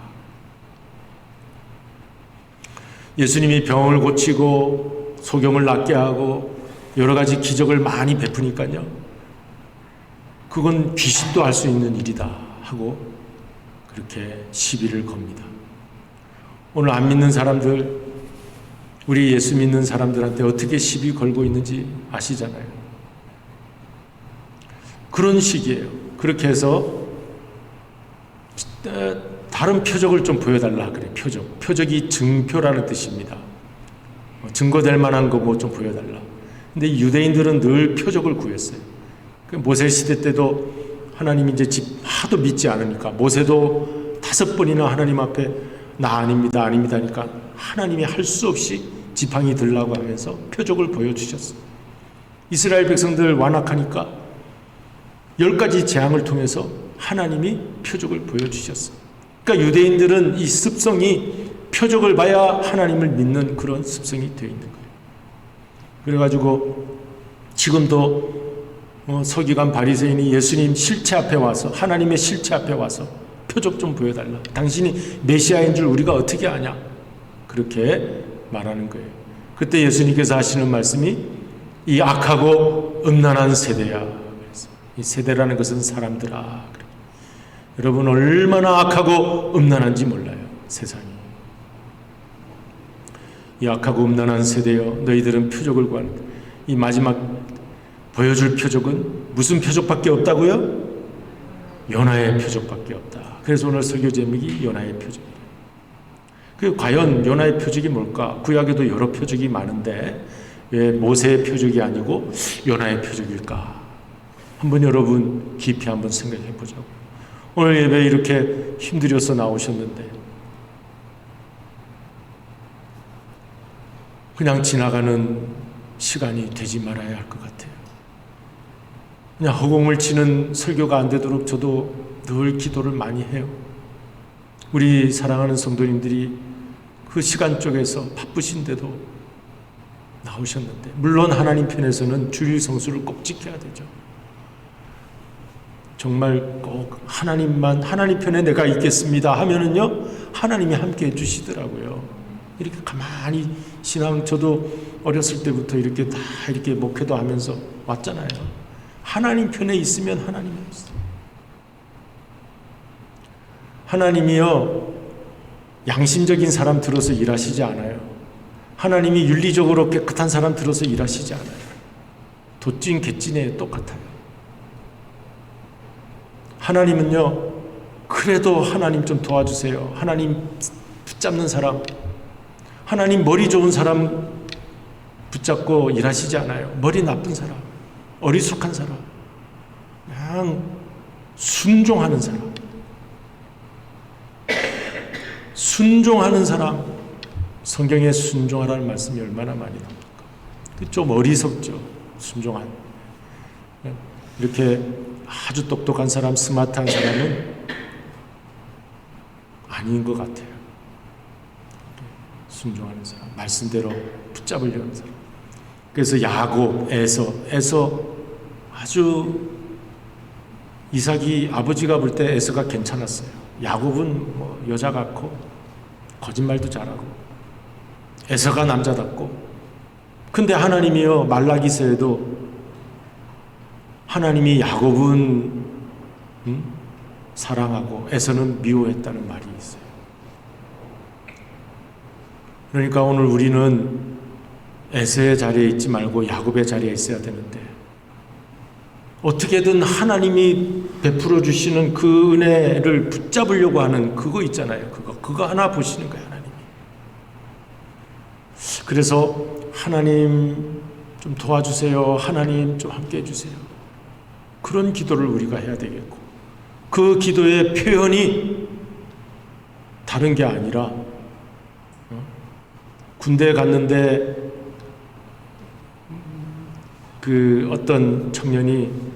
예수님이 병을 고치고 소경을 낫게 하고 여러 가지 기적을 많이 베푸니까요, 그건 귀신도 할 수 있는 일이다 하고 그렇게 시비를 겁니다. 오늘 안 믿는 사람들, 우리 예수 믿는 사람들한테 어떻게 시비 걸고 있는지 아시잖아요. 그런 식이에요. 그렇게 해서 다른 표적을 좀 보여달라 그래. 표적이 증표라는 뜻입니다. 증거될 만한 거 뭐 좀 보여달라. 근데 유대인들은 늘 표적을 구했어요. 모세 시대 때도 하나님이 이제 하도 믿지 않으니까 모세도 5번이나 하나님 앞에 나 아닙니다 하니까 하나님이 할 수 없이 지팡이 들라고 하면서 표적을 보여주셨어요. 이스라엘 백성들 완악하니까 10가지 재앙을 통해서 하나님이 표적을 보여주셨어요. 그러니까 유대인들은 이 습성이 표적을 봐야 하나님을 믿는 그런 습성이 되어 있는 거예요. 그래가지고 지금도 서기관 바리새인이 예수님 실체 앞에 와서, 하나님의 실체 앞에 와서 표적 좀 보여달라. 당신이 메시아인 줄 우리가 어떻게 아냐? 그렇게 말하는 거예요. 그때 예수님께서 하시는 말씀이 이 악하고 음란한 세대야. 이 세대라는 것은 사람들아. 여러분 얼마나 악하고 음란한지 몰라요. 세상이. 이 악하고 음란한 세대여, 너희들은 표적을 구하는데 이 마지막 보여줄 표적은 무슨 표적밖에 없다고요? 요나의 표적밖에 없다. 그래서 오늘 설교 제목이 요나의 표적이에요. 그 과연 요나의 표적이 뭘까? 구약에도 여러 표적이 많은데 왜 모세의 표적이 아니고 요나의 표적일까? 한번 여러분 깊이 한번 생각해 보자고. 오늘 예배 이렇게 힘들여서 나오셨는데 그냥 지나가는 시간이 되지 말아야 할 것 같아요. 그냥 허공을 치는 설교가 안 되도록 저도 늘 기도를 많이 해요. 우리 사랑하는 성도님들이 그 시간 쪽에서 바쁘신데도 나오셨는데, 물론 하나님 편에서는 주일 성수를 꼭 지켜야 되죠. 정말 꼭 하나님 편에 내가 있겠습니다 하면은요, 하나님이 함께 해주시더라고요. 이렇게 가만히 저도 어렸을 때부터 이렇게 다 이렇게 목회도 하면서 왔잖아요. 하나님 편에 있으면 하나님이 있어요. 하나님이요, 양심적인 사람 들어서 일하시지 않아요. 하나님이 윤리적으로 깨끗한 사람 들어서 일하시지 않아요. 도찐 개찐에 똑같아요. 하나님은요, 그래도 하나님 좀 도와주세요. 하나님 붙잡는 사람, 하나님 머리 좋은 사람 붙잡고 일하시지 않아요. 머리 나쁜 사람, 어리숙한 사람, 그냥 순종하는 사람, 순종하는 사람. 성경에 순종하라는 말씀이 얼마나 많이 나옵니까? 좀 어리석죠. 순종한. 이렇게 아주 똑똑한 사람, 스마트한 사람은 아닌 것 같아요. 순종하는 사람, 말씀대로 붙잡으려는 사람. 그래서 야곱, 에서 아주 이삭이 아버지가 볼 때 에서가 괜찮았어요. 야곱은 뭐 여자 같고 거짓말도 잘하고 에서가 남자답고. 근데 하나님이요, 말라기서에도 하나님이 야곱은 사랑하고 에서는 미워했다는 말이 있어요. 그러니까 오늘 우리는 에서의 자리에 있지 말고 야곱의 자리에 있어야 되는데, 어떻게든 하나님이 베풀어 주시는 그 은혜를 붙잡으려고 하는 그거 있잖아요. 그거 하나 보시는 거예요, 하나님이. 그래서 하나님 좀 도와주세요. 하나님 좀 함께 해주세요. 그런 기도를 우리가 해야 되겠고, 그 기도의 표현이 다른 게 아니라, 군대에 갔는데 그 어떤 청년이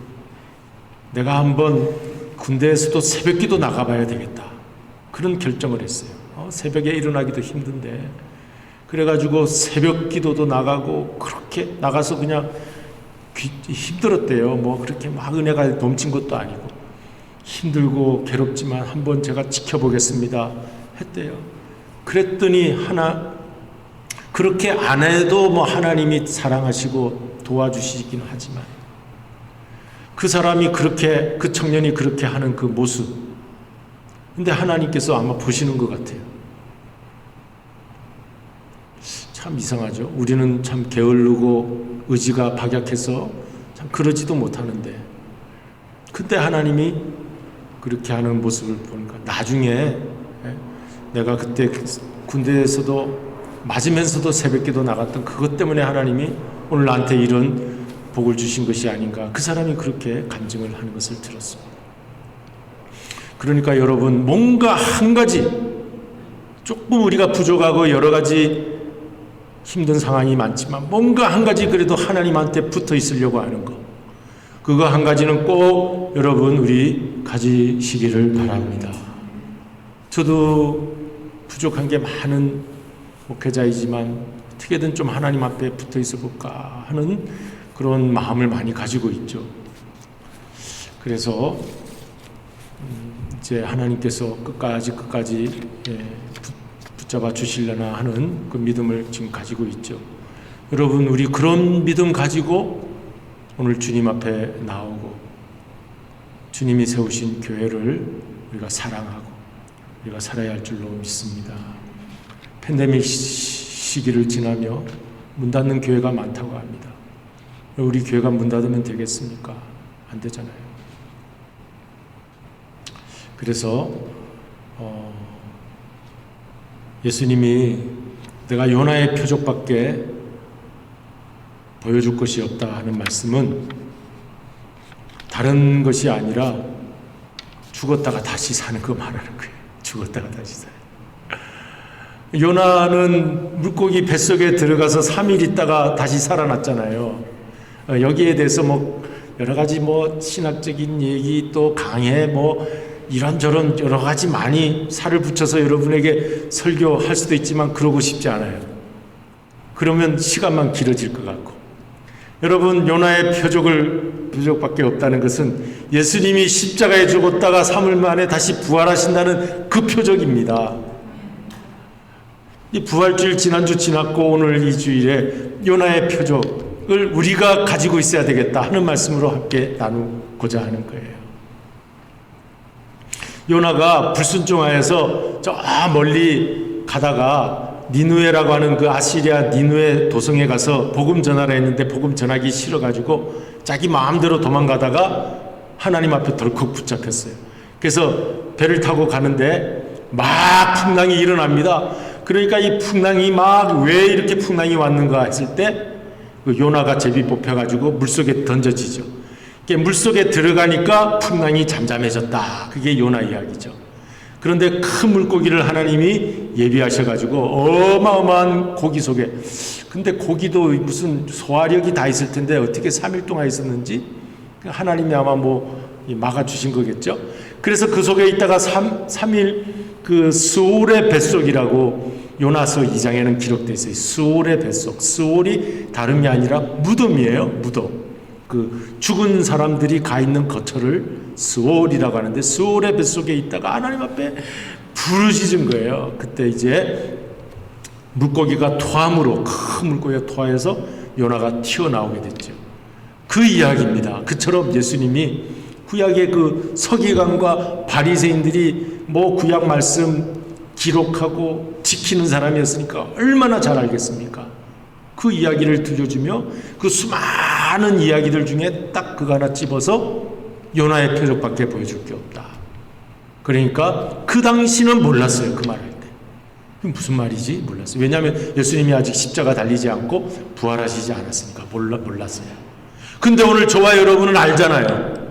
내가 한번 군대에서도 새벽기도 나가봐야 되겠다, 그런 결정을 했어요. 새벽에 일어나기도 힘든데, 그래가지고 새벽기도도 나가고, 그렇게 나가서 그냥 힘들었대요. 뭐 그렇게 막 은혜가 넘친 것도 아니고 힘들고 괴롭지만 한번 제가 지켜보겠습니다 했대요. 그랬더니 그렇게 안 해도 뭐 하나님이 사랑하시고 도와주시긴 하지만, 그 사람이 그렇게, 그 청년이 그렇게 하는 그 모습, 근데 하나님께서 아마 보시는 것 같아요. 참 이상하죠. 우리는 참 게을르고 의지가 박약해서 참 그러지도 못하는데, 근데 하나님이 그렇게 하는 모습을 보니까 나중에, 내가 그때 군대에서도 맞으면서도 새벽기도 나갔던 그것 때문에 하나님이 오늘 나한테 이런 복을 주신 것이 아닌가, 그 사람이 그렇게 간증을 하는 것을 들었습니다. 그러니까 여러분, 뭔가 한 가지 조금 우리가 부족하고 여러 가지 힘든 상황이 많지만, 뭔가 한 가지 그래도 하나님한테 붙어 있으려고 하는 거, 그거 한 가지는 꼭 여러분 우리 가지시기를 바랍니다. 저도 부족한 게 많은 목회자이지만 어떻게든 좀 하나님 앞에 붙어 있어 볼까 하는 그런 마음을 많이 가지고 있죠. 그래서 이제 하나님께서 끝까지 붙잡아 주시려나 하는 그 믿음을 지금 가지고 있죠. 여러분, 우리 그런 믿음 가지고 오늘 주님 앞에 나오고 주님이 세우신 교회를 우리가 사랑하고 우리가 살아야 할 줄로 믿습니다. 팬데믹 시기를 지나며 문 닫는 교회가 많다고 합니다. 우리 교회가 문 닫으면 되겠습니까? 안 되잖아요. 그래서 예수님이 내가 요나의 표적밖에 보여줄 것이 없다 하는 말씀은 다른 것이 아니라 죽었다가 다시 사는 거 말하는 거예요. 죽었다가 다시 사요. 요나는 물고기 뱃속에 들어가서 3일 있다가 다시 살아났잖아요. 여기에 대해서 뭐 여러 가지 뭐 신학적인 얘기, 또 강해, 뭐 이런저런 여러 가지 많이 살을 붙여서 여러분에게 설교할 수도 있지만 그러고 싶지 않아요. 그러면 시간만 길어질 것 같고. 여러분, 요나의 표적밖에 없다는 것은 예수님이 십자가에 죽었다가 3일 만에 다시 부활하신다는 그 표적입니다. 이 부활주일 지난주 지났고 오늘 이 주일에 요나의 표적, 우리가 가지고 있어야 되겠다 하는 말씀으로 함께 나누고자 하는 거예요. 요나가 불순종하여서 저 멀리 가다가 니누에라고 하는 그 아시리아 니누에 도성에 가서 복음 전하라 했는데 복음 전하기 싫어가지고 자기 마음대로 도망가다가 하나님 앞에 덜컥 붙잡혔어요. 그래서 배를 타고 가는데 막 풍랑이 일어납니다. 그러니까 이 풍랑이 막 왜 이렇게 풍랑이 왔는가 했을 때 그 요나가 제비 뽑혀가지고 물속에 던져지죠. 물속에 들어가니까 풍랑이 잠잠해졌다. 그게 요나 이야기죠. 그런데 큰 물고기를 하나님이 예비하셔가지고 어마어마한 고기 속에, 근데 고기도 무슨 소화력이 다 있을 텐데 어떻게 3일 동안 있었는지 하나님이 아마 막아주신 거겠죠. 그래서 그 속에 있다가 3일 그 스올의 뱃속이라고 요나서 2장에는 기록되어 있어요. 스올의 뱃속. 스올이 다름이 아니라 무덤이에요. 무덤. 그 죽은 사람들이 가 있는 거처를 스올이라고 하는데 스올의 뱃속에 있다가 하나님 앞에 부르짖은 거예요. 그때 이제 물고기가 토함으로, 큰 물고기가 토하여서 요나가 튀어나오게 됐죠. 그 이야기입니다. 그처럼 예수님이 구약의 그 서기관과 바리새인들이 구약 말씀 기록하고 지키는 사람이었으니까 얼마나 잘 알겠습니까? 그 이야기를 들려주며 그 수많은 이야기들 중에 딱 그거 하나 집어서 요나의 표적밖에 보여줄 게 없다. 그러니까 그 당시는 몰랐어요. 그 말할 때. 무슨 말이지? 몰랐어요. 왜냐하면 예수님이 아직 십자가 달리지 않고 부활하시지 않았으니까 몰랐어요. 근데 오늘 저와 여러분은 알잖아요.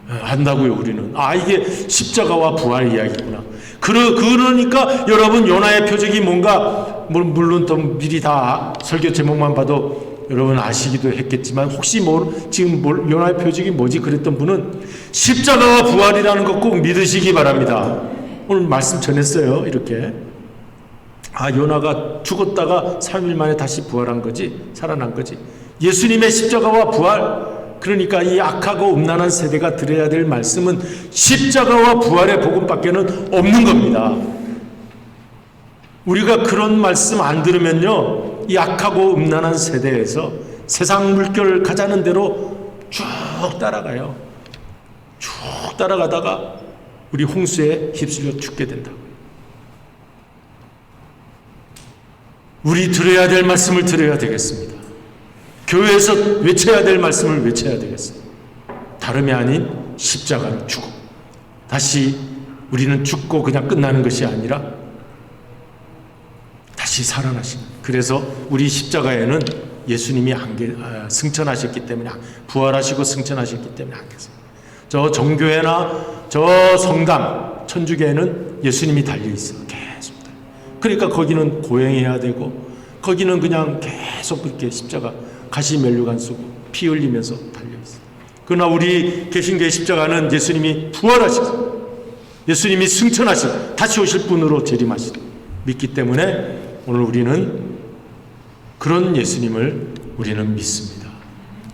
안다고요. 우리는. 이게 십자가와 부활 이야기구나. 그러니까 여러분 요나의 표적이 뭔가 물론 또 미리 다 설교 제목만 봐도 여러분 아시기도 했겠지만 혹시 지금 요나의 표적이 뭐지 그랬던 분은 십자가와 부활이라는 것 꼭 믿으시기 바랍니다. 오늘 말씀 전했어요. 이렇게 요나가 죽었다가 3일 만에 다시 부활한 거지, 살아난 거지. 예수님의 십자가와 부활, 그러니까 이 악하고 음란한 세대가 들어야 될 말씀은 십자가와 부활의 복음밖에는 없는 겁니다. 우리가 그런 말씀 안 들으면요, 이 악하고 음란한 세대에서 세상 물결 가자는 대로 쭉 따라가요. 쭉 따라가다가 우리 홍수에 휩쓸려 죽게 된다고요. 우리 들어야 될 말씀을 들어야 되겠습니다. 교회에서 외쳐야 될 말씀을 외쳐야 되겠습니다. 다름이 아닌 십자가로 죽어 다시 우리는 죽고 그냥 끝나는 것이 아니라 다시 살아나시는. 그래서 우리 십자가에는 예수님이 승천하셨기 때문에, 부활하시고 승천하셨기 때문에 안 계세요. 저 정교회나 저 성당 천주교회는 예수님이 달려있어요. 계속. 그러니까 거기는 고행해야 되고 거기는 그냥 계속 그렇게 십자가 가시 면류관 쓰고 피 흘리면서 달려있어요. 그러나 우리 개신교의 십자가는 예수님이 부활하시고 예수님이 승천하시고 다시 오실 분으로 재림하시고 믿기 때문에 오늘 우리는 그런 예수님을 우리는 믿습니다.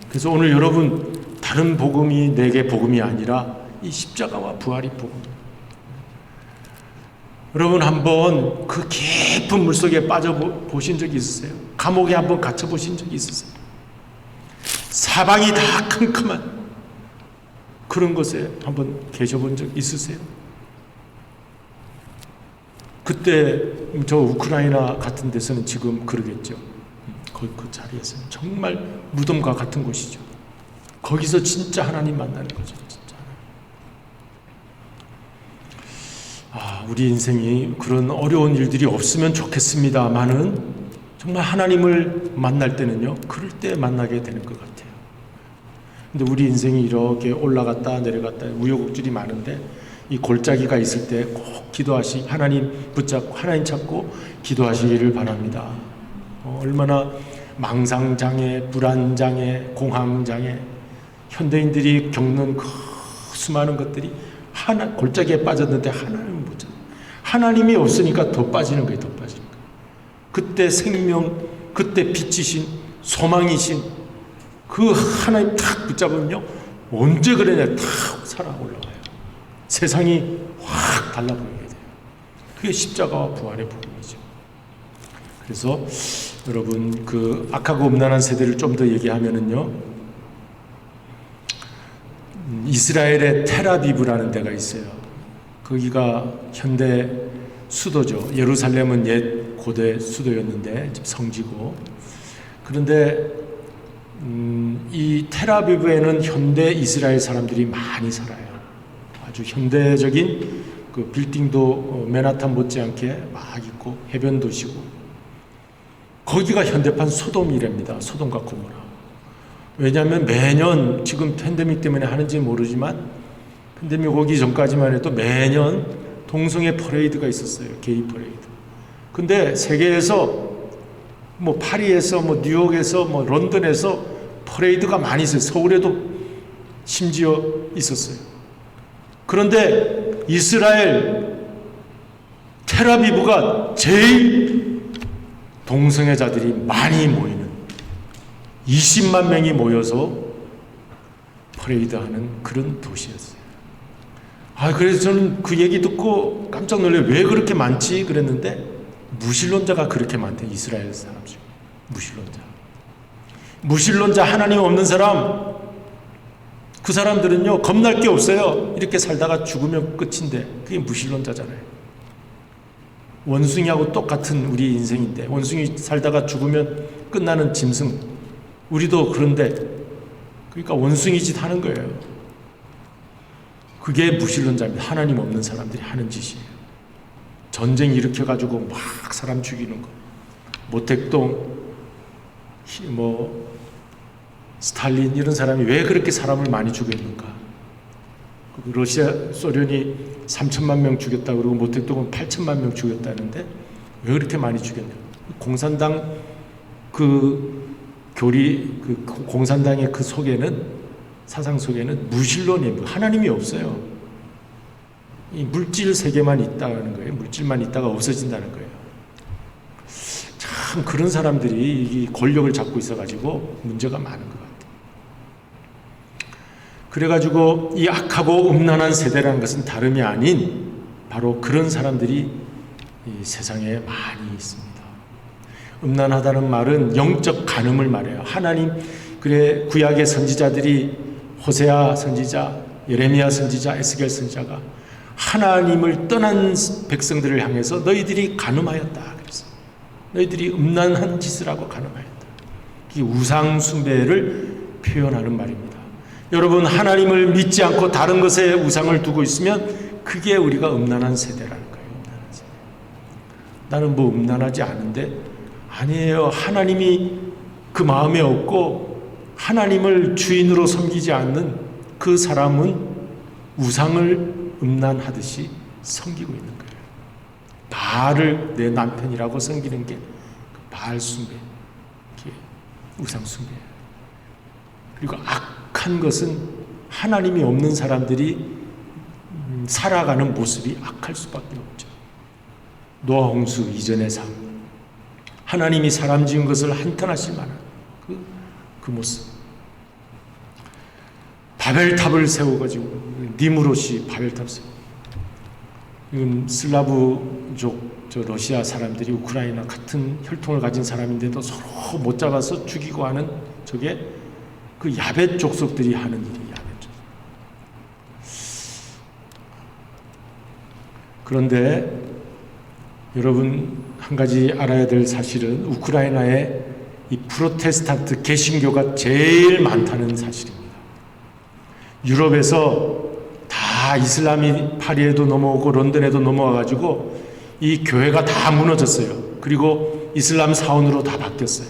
그래서 오늘 여러분 다른 복음이 내게 복음이 아니라 이 십자가와 부활이 복음입니다. 여러분 한번 그 깊은 물속에 빠져보신 적이 있으세요? 감옥에 한번 갇혀보신 적이 있으세요? 사방이 다 캄캄한 그런 곳에 한번 계셔본 적 있으세요? 그때 저 우크라이나 같은 데서는 지금 그러겠죠. 그 자리에서는 정말 무덤과 같은 곳이죠. 거기서 진짜 하나님 만나는 거죠. 진짜. 우리 인생이 그런 어려운 일들이 없으면 좋겠습니다만은 정말 하나님을 만날 때는요, 그럴 때 만나게 되는 것 같아요. 근데 우리 인생이 이렇게 올라갔다 내려갔다 우여곡절이 많은데 이 골짜기가 있을 때 꼭 하나님 붙잡고 하나님 찾고 기도하시기를 바랍니다. 얼마나 망상장애, 불안장애, 공황장애, 현대인들이 겪는 그 수많은 것들이 골짜기에 빠졌는데 하나님을 못 찾아요. 하나님이 없으니까 더 빠지는 거예요. 더 빠지는 거예요. 그때 생명, 그때 빛이신 소망이신 그 하나님 탁 붙잡으면요, 언제 그러냐 탁 살아 올라와요. 세상이 확 달라 보이게 돼요. 그게 십자가와 부활의 복음이죠. 그래서 여러분 그 악하고 음란한 세대를 좀 더 얘기하면은요, 이스라엘의 텔아비브라는 데가 있어요. 거기가 현대 수도죠. 예루살렘은 옛 고대 수도였는데 지금 성지고. 그런데 이 텔아비브에는 현대 이스라엘 사람들이 많이 살아요. 아주 현대적인 그 빌딩도 맨하탄 못지않게 막 있고 해변 도시고, 거기가 현대판 소돔이랍니다. 소돔과 고모라. 왜냐하면 매년, 지금 팬데믹 때문에 하는지 모르지만 팬데믹 오기 전까지만 해도 매년 동성애 퍼레이드가 있었어요. 게이 퍼레이드. 근데 세계에서 뭐 파리에서 뭐 뉴욕에서 뭐 런던에서 퍼레이드가 많이 있어요. 서울에도 심지어 있었어요. 그런데 이스라엘 텔아비브가 제일 동성애자들이 많이 모이는, 20만 명이 모여서 퍼레이드하는 그런 도시였어요. 그래서 저는 그 얘기 듣고 깜짝 놀라요. 왜 그렇게 많지? 그랬는데 무신론자가 그렇게 많대. 이스라엘 사람 중에 무신론자 하나님 없는 사람, 그 사람들은요 겁날 게 없어요. 이렇게 살다가 죽으면 끝인데 그게 무신론자잖아요. 원숭이하고 똑같은 우리 인생인데, 원숭이 살다가 죽으면 끝나는 짐승, 우리도 그런데, 그러니까 원숭이 짓 하는 거예요. 그게 무신론자입니다. 하나님 없는 사람들이 하는 짓이에요. 전쟁 일으켜가지고 막 사람 죽이는 거, 모택동, 뭐 스탈린 이런 사람이 왜 그렇게 사람을 많이 죽였는가? 러시아, 소련이 3천만 명 죽였다 그러고 모택동은 8천만 명 죽였다는데 왜 그렇게 많이 죽였냐? 공산당 그 교리, 그 공산당의 그 속에는, 사상 속에는 무신론이에요. 하나님이 없어요. 이 물질 세계만 있다는 거예요. 물질만 있다가 없어진다는 거예요. 참 그런 사람들이 이 권력을 잡고 있어가지고 문제가 많은 것 같아요. 그래가지고 이 악하고 음란한 세대라는 것은 다름이 아닌 바로 그런 사람들이 이 세상에 많이 있습니다. 음란하다는 말은 영적 간음을 말해요. 하나님, 그래 구약의 선지자들이, 호세아 선지자, 예레미야 선지자, 에스겔 선지자가 하나님을 떠난 백성들을 향해서 너희들이 간음하였다. 그래서 너희들이 음란한 짓을 하고 간음하였다. 이 우상 숭배를 표현하는 말입니다. 여러분, 하나님을 믿지 않고 다른 것에 우상을 두고 있으면 그게 우리가 음란한 세대라는 거예요. 음란한 세대. 나는 뭐 음란하지 않은데, 아니에요. 하나님이 그 마음에 없고 하나님을 주인으로 섬기지 않는 그 사람은 우상을 음란하듯이 섬기고 있는 거예요. 바알을 내 남편이라고 섬기는 게 바알 숭배, 우상 숭배예요. 그리고 악한 것은 하나님이 없는 사람들이 살아가는 모습이 악할 수밖에 없죠. 노아 홍수 이전의 삶, 하나님이 사람 지은 것을 한탄하실 만한 그 모습. 바벨탑을 세워가지고 니무롯이 바벨탑 세워. 지금 슬라브족, 저 러시아 사람들이 우크라이나 같은 혈통을 가진 사람인데도 서로 못 잡아서 죽이고 하는 저게 그 야벳 족속들이 하는 일이에요. 야벳 족속. 그런데 여러분, 한 가지 알아야 될 사실은 우크라이나에 이 프로테스탄트 개신교가 제일 많다는 사실입니다. 유럽에서 다 이슬람이 파리에도 넘어오고 런던에도 넘어와가지고 이 교회가 다 무너졌어요. 그리고 이슬람 사원으로 다 바뀌었어요.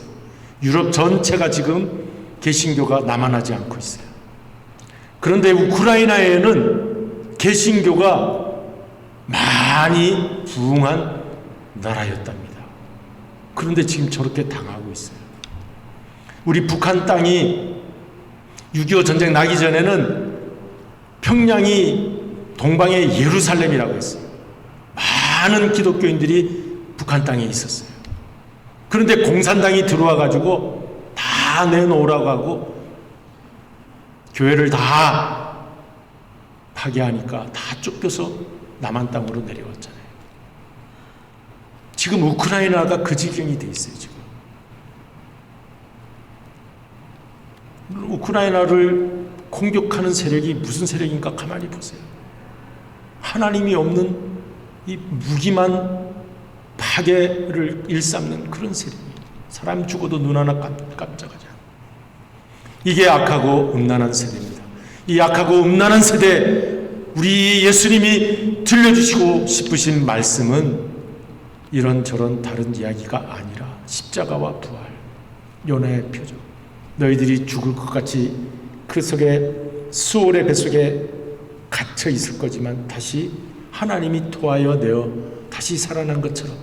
유럽 전체가 지금 개신교가 남아나지 않고 있어요. 그런데 우크라이나에는 개신교가 많이 부흥한 나라였답니다. 그런데 지금 저렇게 당하고 있어요. 우리 북한 땅이 6.25 전쟁 나기 전에는 평양이 동방의 예루살렘이라고 했어요. 많은 기독교인들이 북한 땅에 있었어요. 그런데 공산당이 들어와 가지고 다 내놓으라고 하고 교회를 다 파괴하니까 다 쫓겨서 남한 땅으로 내려왔잖아요. 지금 우크라이나가 그 지경이 돼 있어요. 지금 우크라이나를 공격하는 세력이 무슨 세력인가 가만히 보세요. 하나님이 없는 이 무기만 파괴를 일삼는 그런 세력이에요. 사람 죽어도 눈 하나 깜짝하지 않아요. 이게 악하고 음란한 세대입니다. 이 악하고 음란한 세대, 우리 예수님이 들려주시고 싶으신 말씀은 이런저런 다른 이야기가 아니라 십자가와 부활, 요나의 표적. 너희들이 죽을 것 같이 그 속에 수월의 뱃속에 갇혀 있을 거지만 다시 하나님이 토하여 내어 다시 살아난 것처럼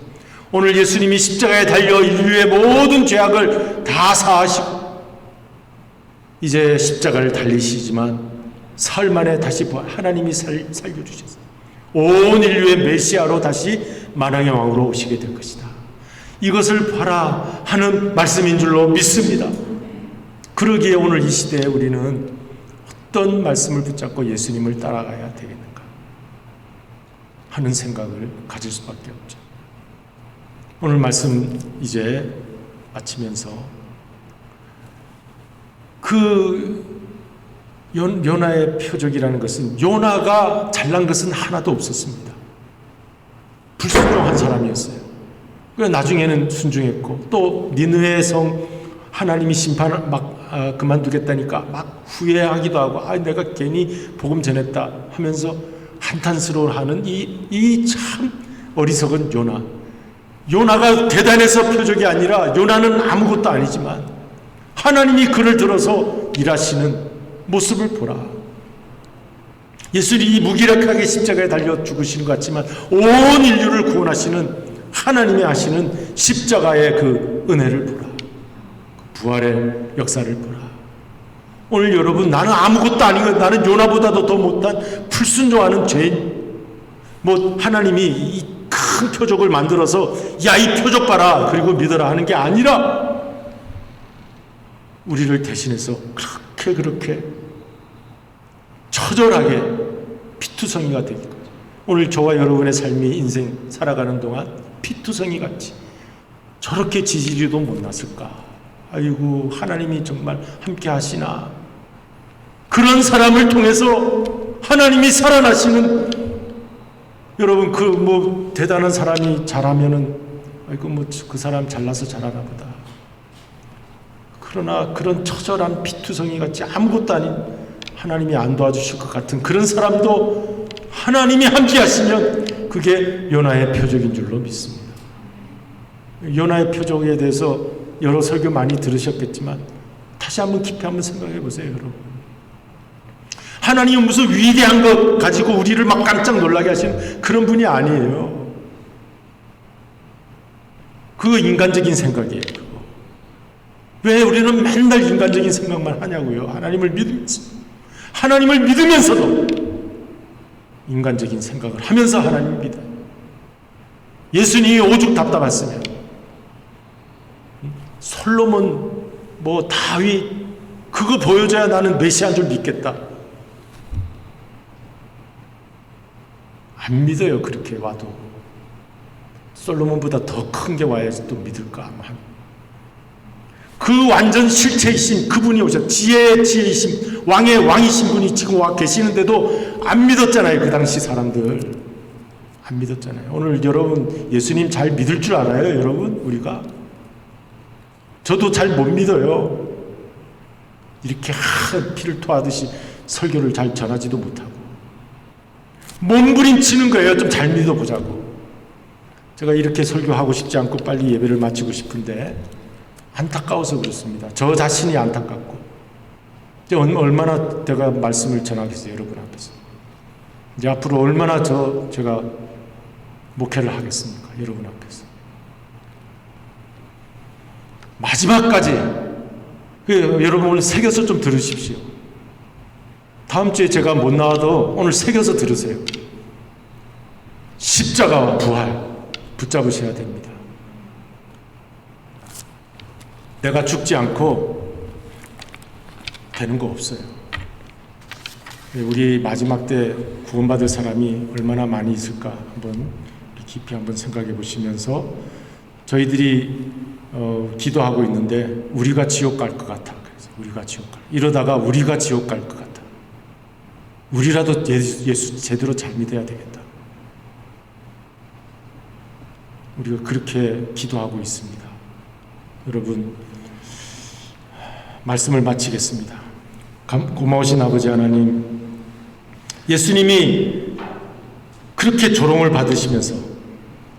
오늘 예수님이 십자가에 달려 인류의 모든 죄악을 다 사하시고 이제 십자가를 달리시지만 사흘 만에 다시 하나님이 살려주셨어요. 온 인류의 메시아로 다시 만왕의 왕으로 오시게 될 것이다. 이것을 봐라 하는 말씀인 줄로 믿습니다. 그러기에 오늘 이 시대에 우리는 어떤 말씀을 붙잡고 예수님을 따라가야 되겠는가 하는 생각을 가질 수밖에 없죠. 오늘 말씀 이제 마치면서 그 요나의 표적이라는 것은 요나가 잘난 것은 하나도 없었습니다. 불순종한 사람이었어요. 나중에는 순종했고 또 니느웨 성 하나님이 심판을 그만두겠다니까 막 후회하기도 하고 내가 괜히 복음 전했다 하면서 한탄스러워하는 이 참 어리석은 요나가 대단해서 표적이 아니라 요나는 아무것도 아니지만 하나님이 그를 들어서 일하시는 모습을 보라. 예수님이 무기력하게 십자가에 달려 죽으시는 것 같지만 온 인류를 구원하시는 하나님이 하시는 십자가의 그 은혜를 보라. 부활의 역사를 보라. 오늘 여러분, 나는 아무것도 아니고 나는 요나보다도 더 못한 불순종하는 죄인, 하나님이 이 큰 표적을 만들어서 야, 이 표적 봐라 그리고 믿어라 하는 게 아니라 우리를 대신해서 그렇게 처절하게 피투성이가 되는 거죠. 오늘 저와 여러분의 삶이 인생 살아가는 동안 피투성이 같이 저렇게 지지리도 못 났을까. 아이고, 하나님이 정말 함께 하시나. 그런 사람을 통해서 하나님이 살아나시는, 여러분 대단한 사람이 잘하면은 아이고 그 사람 잘나서 잘하나 보다. 그러나 그런 처절한 피투성이 같이 아무것도 아닌, 하나님이 안 도와주실 것 같은 그런 사람도 하나님이 함께 하시면 그게 요나의 표적인 줄로 믿습니다. 요나의 표적에 대해서 여러 설교 많이 들으셨겠지만 다시 한번 깊이 한번 생각해 보세요, 여러분. 하나님은 무슨 위대한 것 가지고 우리를 막 깜짝 놀라게 하시는 그런 분이 아니에요. 그거 인간적인 생각이에요. 그거. 왜 우리는 맨날 인간적인 생각만 하냐고요. 하나님을 믿으면서도 인간적인 생각을 하면서 하나님을 믿어요. 예수님이 오죽 답답했으면 솔로몬 다윗 그거 보여줘야 나는 메시아인 줄 믿겠다. 안 믿어요. 그렇게 와도 솔로몬보다 더 큰 게 와야지 또 믿을까. 그 완전 실체이신 그분이 오셨, 지혜의 지혜이신 왕의 왕이신 분이 지금 와 계시는데도 안 믿었잖아요. 그 당시 사람들 안 믿었잖아요. 오늘 여러분 예수님 잘 믿을 줄 알아요? 여러분, 우리가? 저도 잘 못 믿어요. 이렇게 피를 토하듯이 설교를 잘 전하지도 못하고 몸부림치는 거예요. 좀 잘 믿어보자고. 제가 이렇게 설교하고 싶지 않고 빨리 예배를 마치고 싶은데 안타까워서 그렇습니다. 저 자신이 안타깝고. 이제 얼마나 제가 말씀을 전하겠어요, 여러분 앞에서. 이제 앞으로 얼마나 제가 목회를 하겠습니까, 여러분 앞에서. 마지막까지 여러분 오늘 새겨서 좀 들으십시오. 다음 주에 제가 못 나와도 오늘 새겨서 들으세요. 십자가와 부활 붙잡으셔야 됩니다. 내가 죽지 않고 되는 거 없어요. 우리 마지막 때 구원받을 사람이 얼마나 많이 있을까 한번 깊이 한번 생각해 보시면서 저희들이 기도하고 있는데 우리가 지옥 갈 것 같아. 그래서 우리가 지옥 갈. 이러다가 우리가 지옥 갈 것 같아. 우리라도 예수 제대로 잘 믿어야 되겠다. 우리가 그렇게 기도하고 있습니다. 여러분, 말씀을 마치겠습니다. 고마우신 아버지 하나님, 예수님이 그렇게 조롱을 받으시면서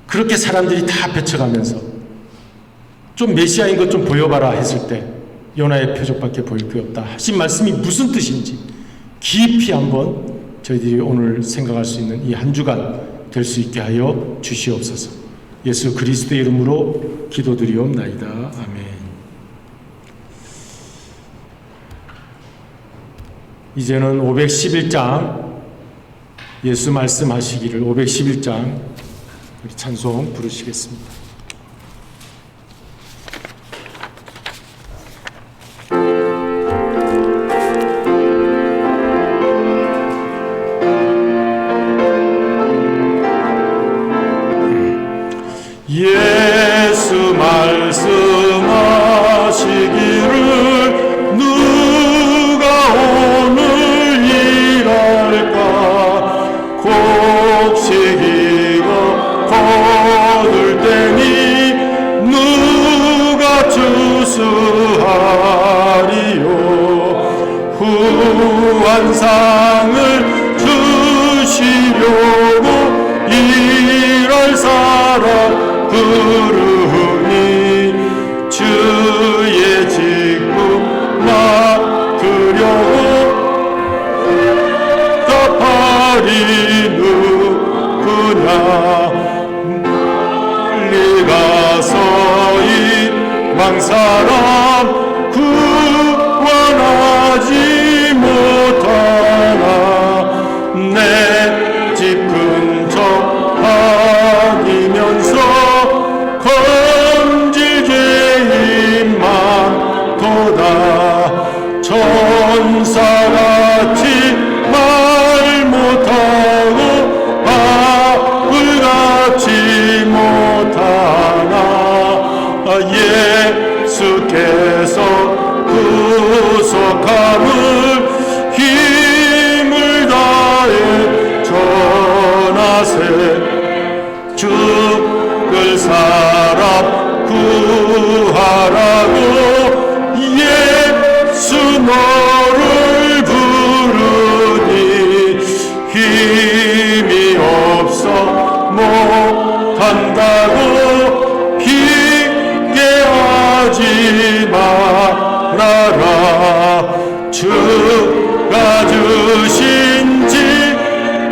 그렇게 사람들이 다 배쳐가면서 좀 메시아인 것 좀 보여봐라 했을 때 요나의 표적밖에 보일 게 없다 하신 말씀이 무슨 뜻인지 깊이 한번 저희들이 오늘 생각할 수 있는 이 한 주간 될 수 있게 하여 주시옵소서. 예수 그리스도의 이름으로 기도드리옵나이다. 아멘. 이제는 511장 예수 말씀하시기를 511장 우리 찬송 부르시겠습니다. 예수 말씀하시기를 누가 오늘 일할까 곡식이고 거둘 때니 누가 주수하리요 후한상을 주시려고 일할 사람 부르니 주의 직분 맡으려고 답하리 누구냐 멀리 가서 이 망사람 구원하지 못하나 내 집 근처 다니면서 검질 죄인 많도다 천사같이 말 못하고 바울같이 못하나 예수께서 구속함을 힘을 다해 전하세 죽을 사람 구하라고 예수 너를 부르니 힘이 없어 못한다고 피개하지 말아라 주가 주신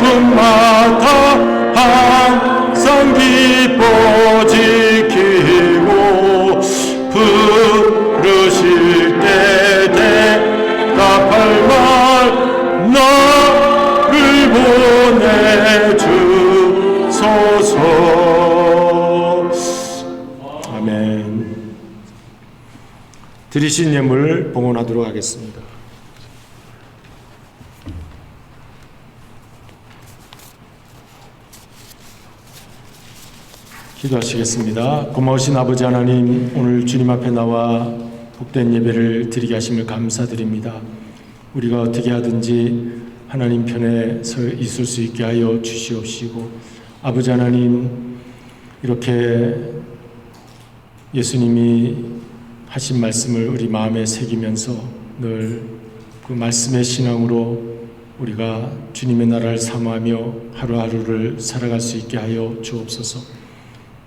직분마다 항상 기뻐 지키고 부르실 때 대답할 말 나를 보내주소서. 아멘. 드리신 예물 봉헌하도록 하겠습니다. 기도하시겠습니다. 고마우신 아버지 하나님, 오늘 주님 앞에 나와 복된 예배를 드리게 하심을 감사드립니다. 우리가 어떻게 하든지 하나님 편에 서 있을 수 있게 하여 주시옵시고, 아버지 하나님, 이렇게 예수님이 하신 말씀을 우리 마음에 새기면서 늘 그 말씀의 신앙으로 우리가 주님의 나라를 사모하며 하루하루를 살아갈 수 있게 하여 주옵소서.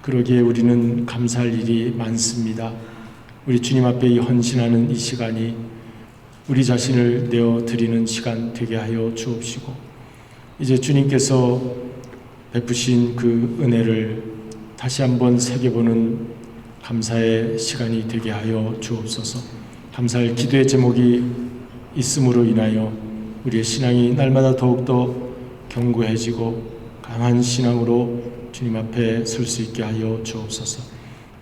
그러기에 우리는 감사할 일이 많습니다. 우리 주님 앞에 이 헌신하는 이 시간이 우리 자신을 내어드리는 시간 되게 하여 주옵시고, 이제 주님께서 베푸신 그 은혜를 다시 한번 새겨보는 감사의 시간이 되게 하여 주옵소서. 감사할 기도의 제목이 있음으로 인하여 우리의 신앙이 날마다 더욱더 견고해지고 강한 신앙으로 주님 앞에 설 수 있게 하여 주옵소서.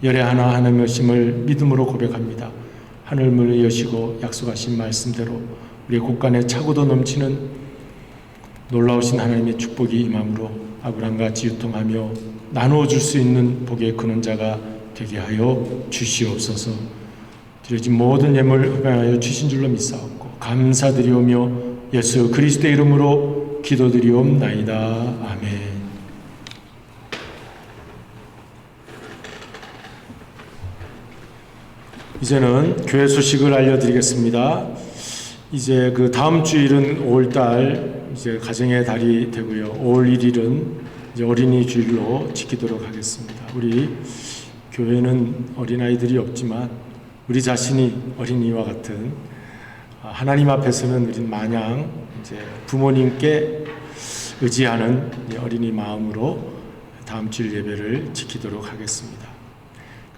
열의 하나 하나님의 오심을 믿음으로 고백합니다. 하늘 문을 여시고 약속하신 말씀대로 우리의 곳간에 차고도 넘치는 놀라우신 하나님의 축복이 임함으로 아브라함과 같이 유통하며 나누어 줄 수 있는 복의 근원자가 되게 하여 주시옵소서. 드려진 모든 예물 흡양하여 주신 줄로 믿사옵고 감사드리오며 예수 그리스도의 이름으로 기도드리옵나이다. 아멘. 이제는 교회 소식을 알려드리겠습니다. 이제 그 다음 주일은 5월달 이제 가정의 달이 되고요. 5월 1일은 이제 어린이 주일로 지키도록 하겠습니다. 우리 교회는 어린아이들이 없지만 우리 자신이 어린이와 같은 하나님 앞에서는 우리는 마냥 이제 부모님께 의지하는 어린이 마음으로 다음 주일 예배를 지키도록 하겠습니다.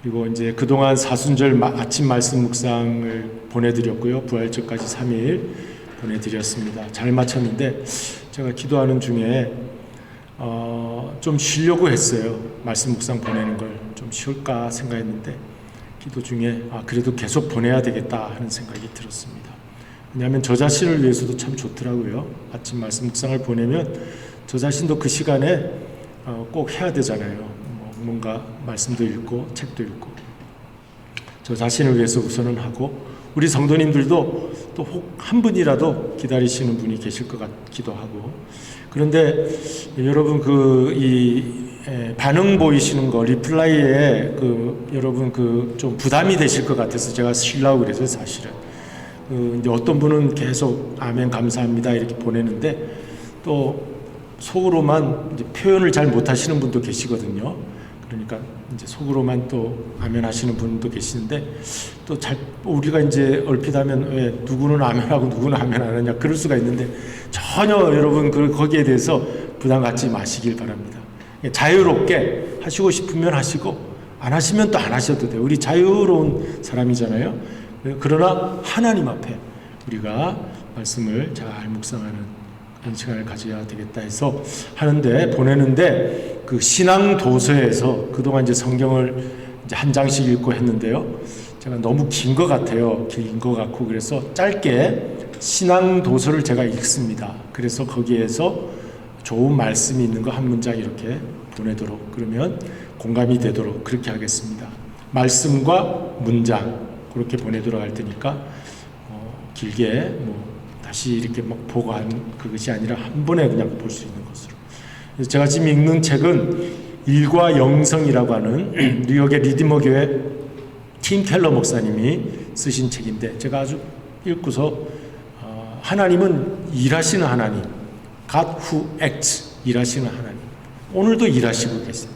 그리고 이제 그동안 사순절 아침 말씀 묵상을 보내드렸고요. 부활절까지 3일 보내드렸습니다. 잘 마쳤는데 제가 기도하는 중에 좀 쉬려고 했어요. 말씀 묵상 보내는 걸 좀 쉬울까 생각했는데 기도 중에 그래도 계속 보내야 되겠다 하는 생각이 들었습니다. 왜냐하면 저 자신을 위해서도 참 좋더라고요. 아침 말씀 묵상을 보내면 저 자신도 그 시간에 꼭 해야 되잖아요. 뭔가 말씀도 읽고 책도 읽고 저 자신을 위해서 우선은 하고 우리 성도님들도 또 혹 한 분이라도 기다리시는 분이 계실 것 같기도 하고 그런데 여러분 반응 보이시는 거 리플라이에 여러분 좀 부담이 되실 것 같아서 제가 쉬려고 그래서 사실은 이제 어떤 분은 계속 아멘 감사합니다 이렇게 보내는데 또 속으로만 이제 표현을 잘 못하시는 분도 계시거든요. 그러니까 이제 속으로만 또 아멘 하시는 분도 계시는데 또 우리가 이제 얼핏 하면 왜 누구는 아멘하고 누구는 아멘 안 하냐 그럴 수가 있는데 전혀 여러분 거기에 대해서 부담 갖지 마시길 바랍니다. 자유롭게 하시고 싶으면 하시고 안 하시면 또 안 하셔도 돼요. 우리 자유로운 사람이잖아요. 그러나 하나님 앞에 우리가 말씀을 잘 묵상하는 그런 시간을 가져야 되겠다 해서 보내는데 그 신앙 도서에서 그동안 이제 성경을 이제 한 장씩 읽고 했는데요. 제가 너무 긴 것 같아요. 긴 것 같고 그래서 짧게 신앙 도서를 제가 읽습니다. 그래서 거기에서 좋은 말씀이 있는 거 한 문장 이렇게 보내도록 그러면 공감이 되도록 그렇게 하겠습니다. 말씀과 문장 그렇게 보내도록 할 테니까 길게 다시 이렇게 막 보고 한 그것이 아니라 한 번에 그냥 볼 수 있는 것으로. 그래서 제가 지금 읽는 책은 일과 영성이라고 하는 뉴욕의 리디머 교회 팀 켈러 목사님이 쓰신 책인데 제가 아주 읽고서 하나님은 일하시는 하나님, God who acts, 일하시는 하나님. 오늘도 일하시고 계세요.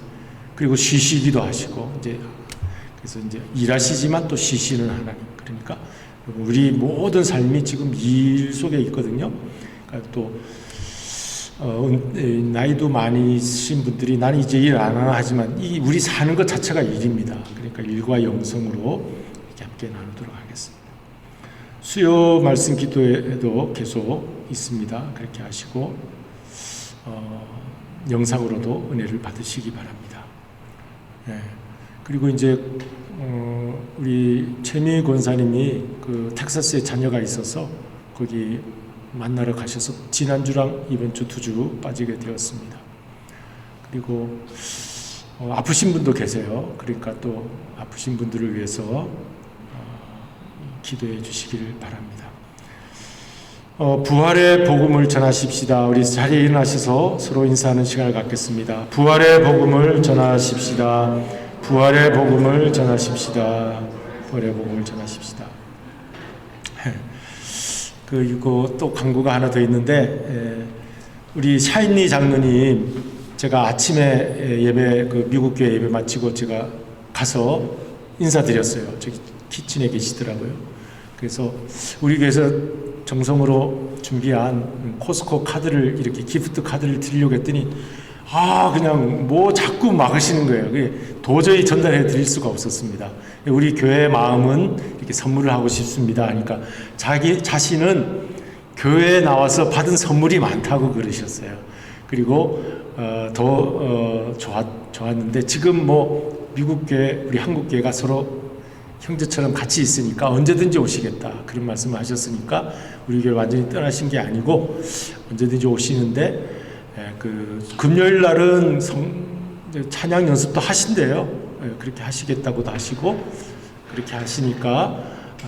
그리고 쉬시기도 하시고 그래서 이제 일하시지만 또 쉬시는 하나님. 그러니까 우리 모든 삶이 지금 일 속에 있거든요. 그러니까 또 나이도 많으신 분들이 나는 이제 일 안 하나 하지만 우리 사는 것 자체가 일입니다. 그러니까 일과 영성으로 이렇게 함께 나누도록 하겠습니다. 수요 말씀 기도에도 계속 있습니다. 그렇게 하시고 영상으로도 은혜를 받으시기 바랍니다. 네. 그리고 이제 우리 최미 권사님이 그 텍사스에 자녀가 있어서 거기 만나러 가셔서 지난주랑 이번 주 2주 빠지게 되었습니다. 그리고 아프신 분도 계세요. 그러니까 또 아프신 분들을 위해서 기도해 주시기를 바랍니다. 부활의 복음을 전하십시다. 우리 자리에 일어나셔서 서로 인사하는 시간을 갖겠습니다. 부활의 복음을 전하십시다. 부활의 복음을 전하십시다. 부활의 복음을 전하십시다. 그리고 또 광고가 하나 더 있는데 우리 샤인리 장로님 제가 아침에 예배 미국 교회 예배 마치고 제가 가서 인사드렸어요. 저기 키친에 계시더라고요. 그래서 우리 교회에서 정성으로 준비한 코스코 카드를 이렇게 기프트 카드를 드리려고 했더니 그냥 자꾸 막으시는 거예요. 그게 도저히 전달해 드릴 수가 없었습니다. 우리 교회의 마음은 이렇게 선물을 하고 싶습니다 하니까 자기 자신은 교회에 나와서 받은 선물이 많다고 그러셨어요. 그리고 더 좋았는데 지금 미국 교회 우리 한국 교회가 서로 형제처럼 같이 있으니까 언제든지 오시겠다 그런 말씀을 하셨으니까 우리 교회 완전히 떠나신 게 아니고 언제든지 오시는데 그 금요일 날은 이제 찬양 연습도 하신대요. 그렇게 하시겠다고도 하시고, 그렇게 하시니까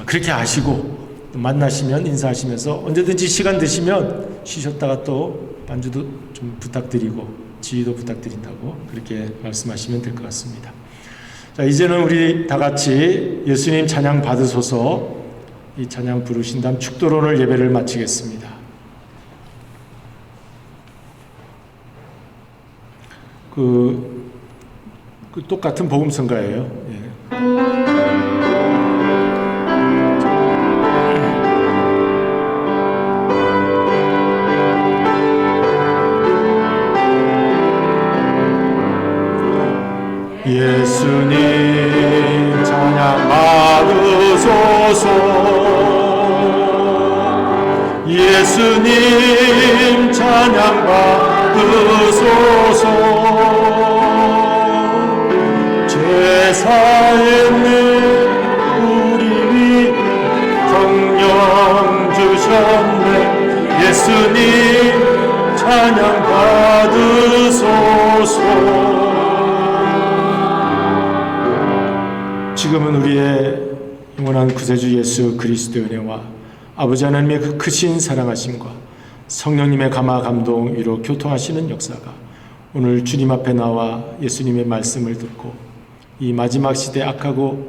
그렇게 하시고, 만나시면 인사하시면서 언제든지 시간 되시면 쉬셨다가 또 반주도 좀 부탁드리고 지휘도 부탁드린다고 그렇게 말씀하시면 될 것 같습니다. 자, 이제는 우리 다 같이 예수님 찬양 받으소서 이 찬양 부르신 다음 축도로를 예배를 마치겠습니다. 그 똑같은 복음성가예요. 예. 예수님 찬양 받으소서. 예수님 찬양 받으소서. 죄사했네 우리 위 성령 주셨네. 예수님 찬양 받으소서. 지금은 우리의 영원한 구세주 예수 그리스도의 은혜와 아버지 하나님의 그 크신 사랑하심과 성령님의 감화 감동 위로 교통하시는 역사가 오늘 주님 앞에 나와 예수님의 말씀을 듣고 이 마지막 시대 악하고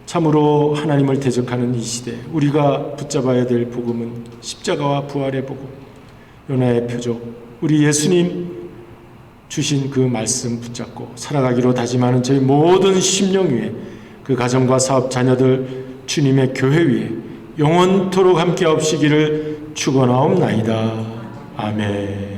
참으로 하나님을 대적하는 이 시대 우리가 붙잡아야 될 복음은 십자가와 부활의 복음, 요나의 표적, 우리 예수님 주신 그 말씀 붙잡고 살아가기로 다짐하는 저희 모든 심령 위에 그 가정과 사업 자녀들 주님의 교회 위에 영원토록 함께 없시기를 축원하옵나이다. 아멘.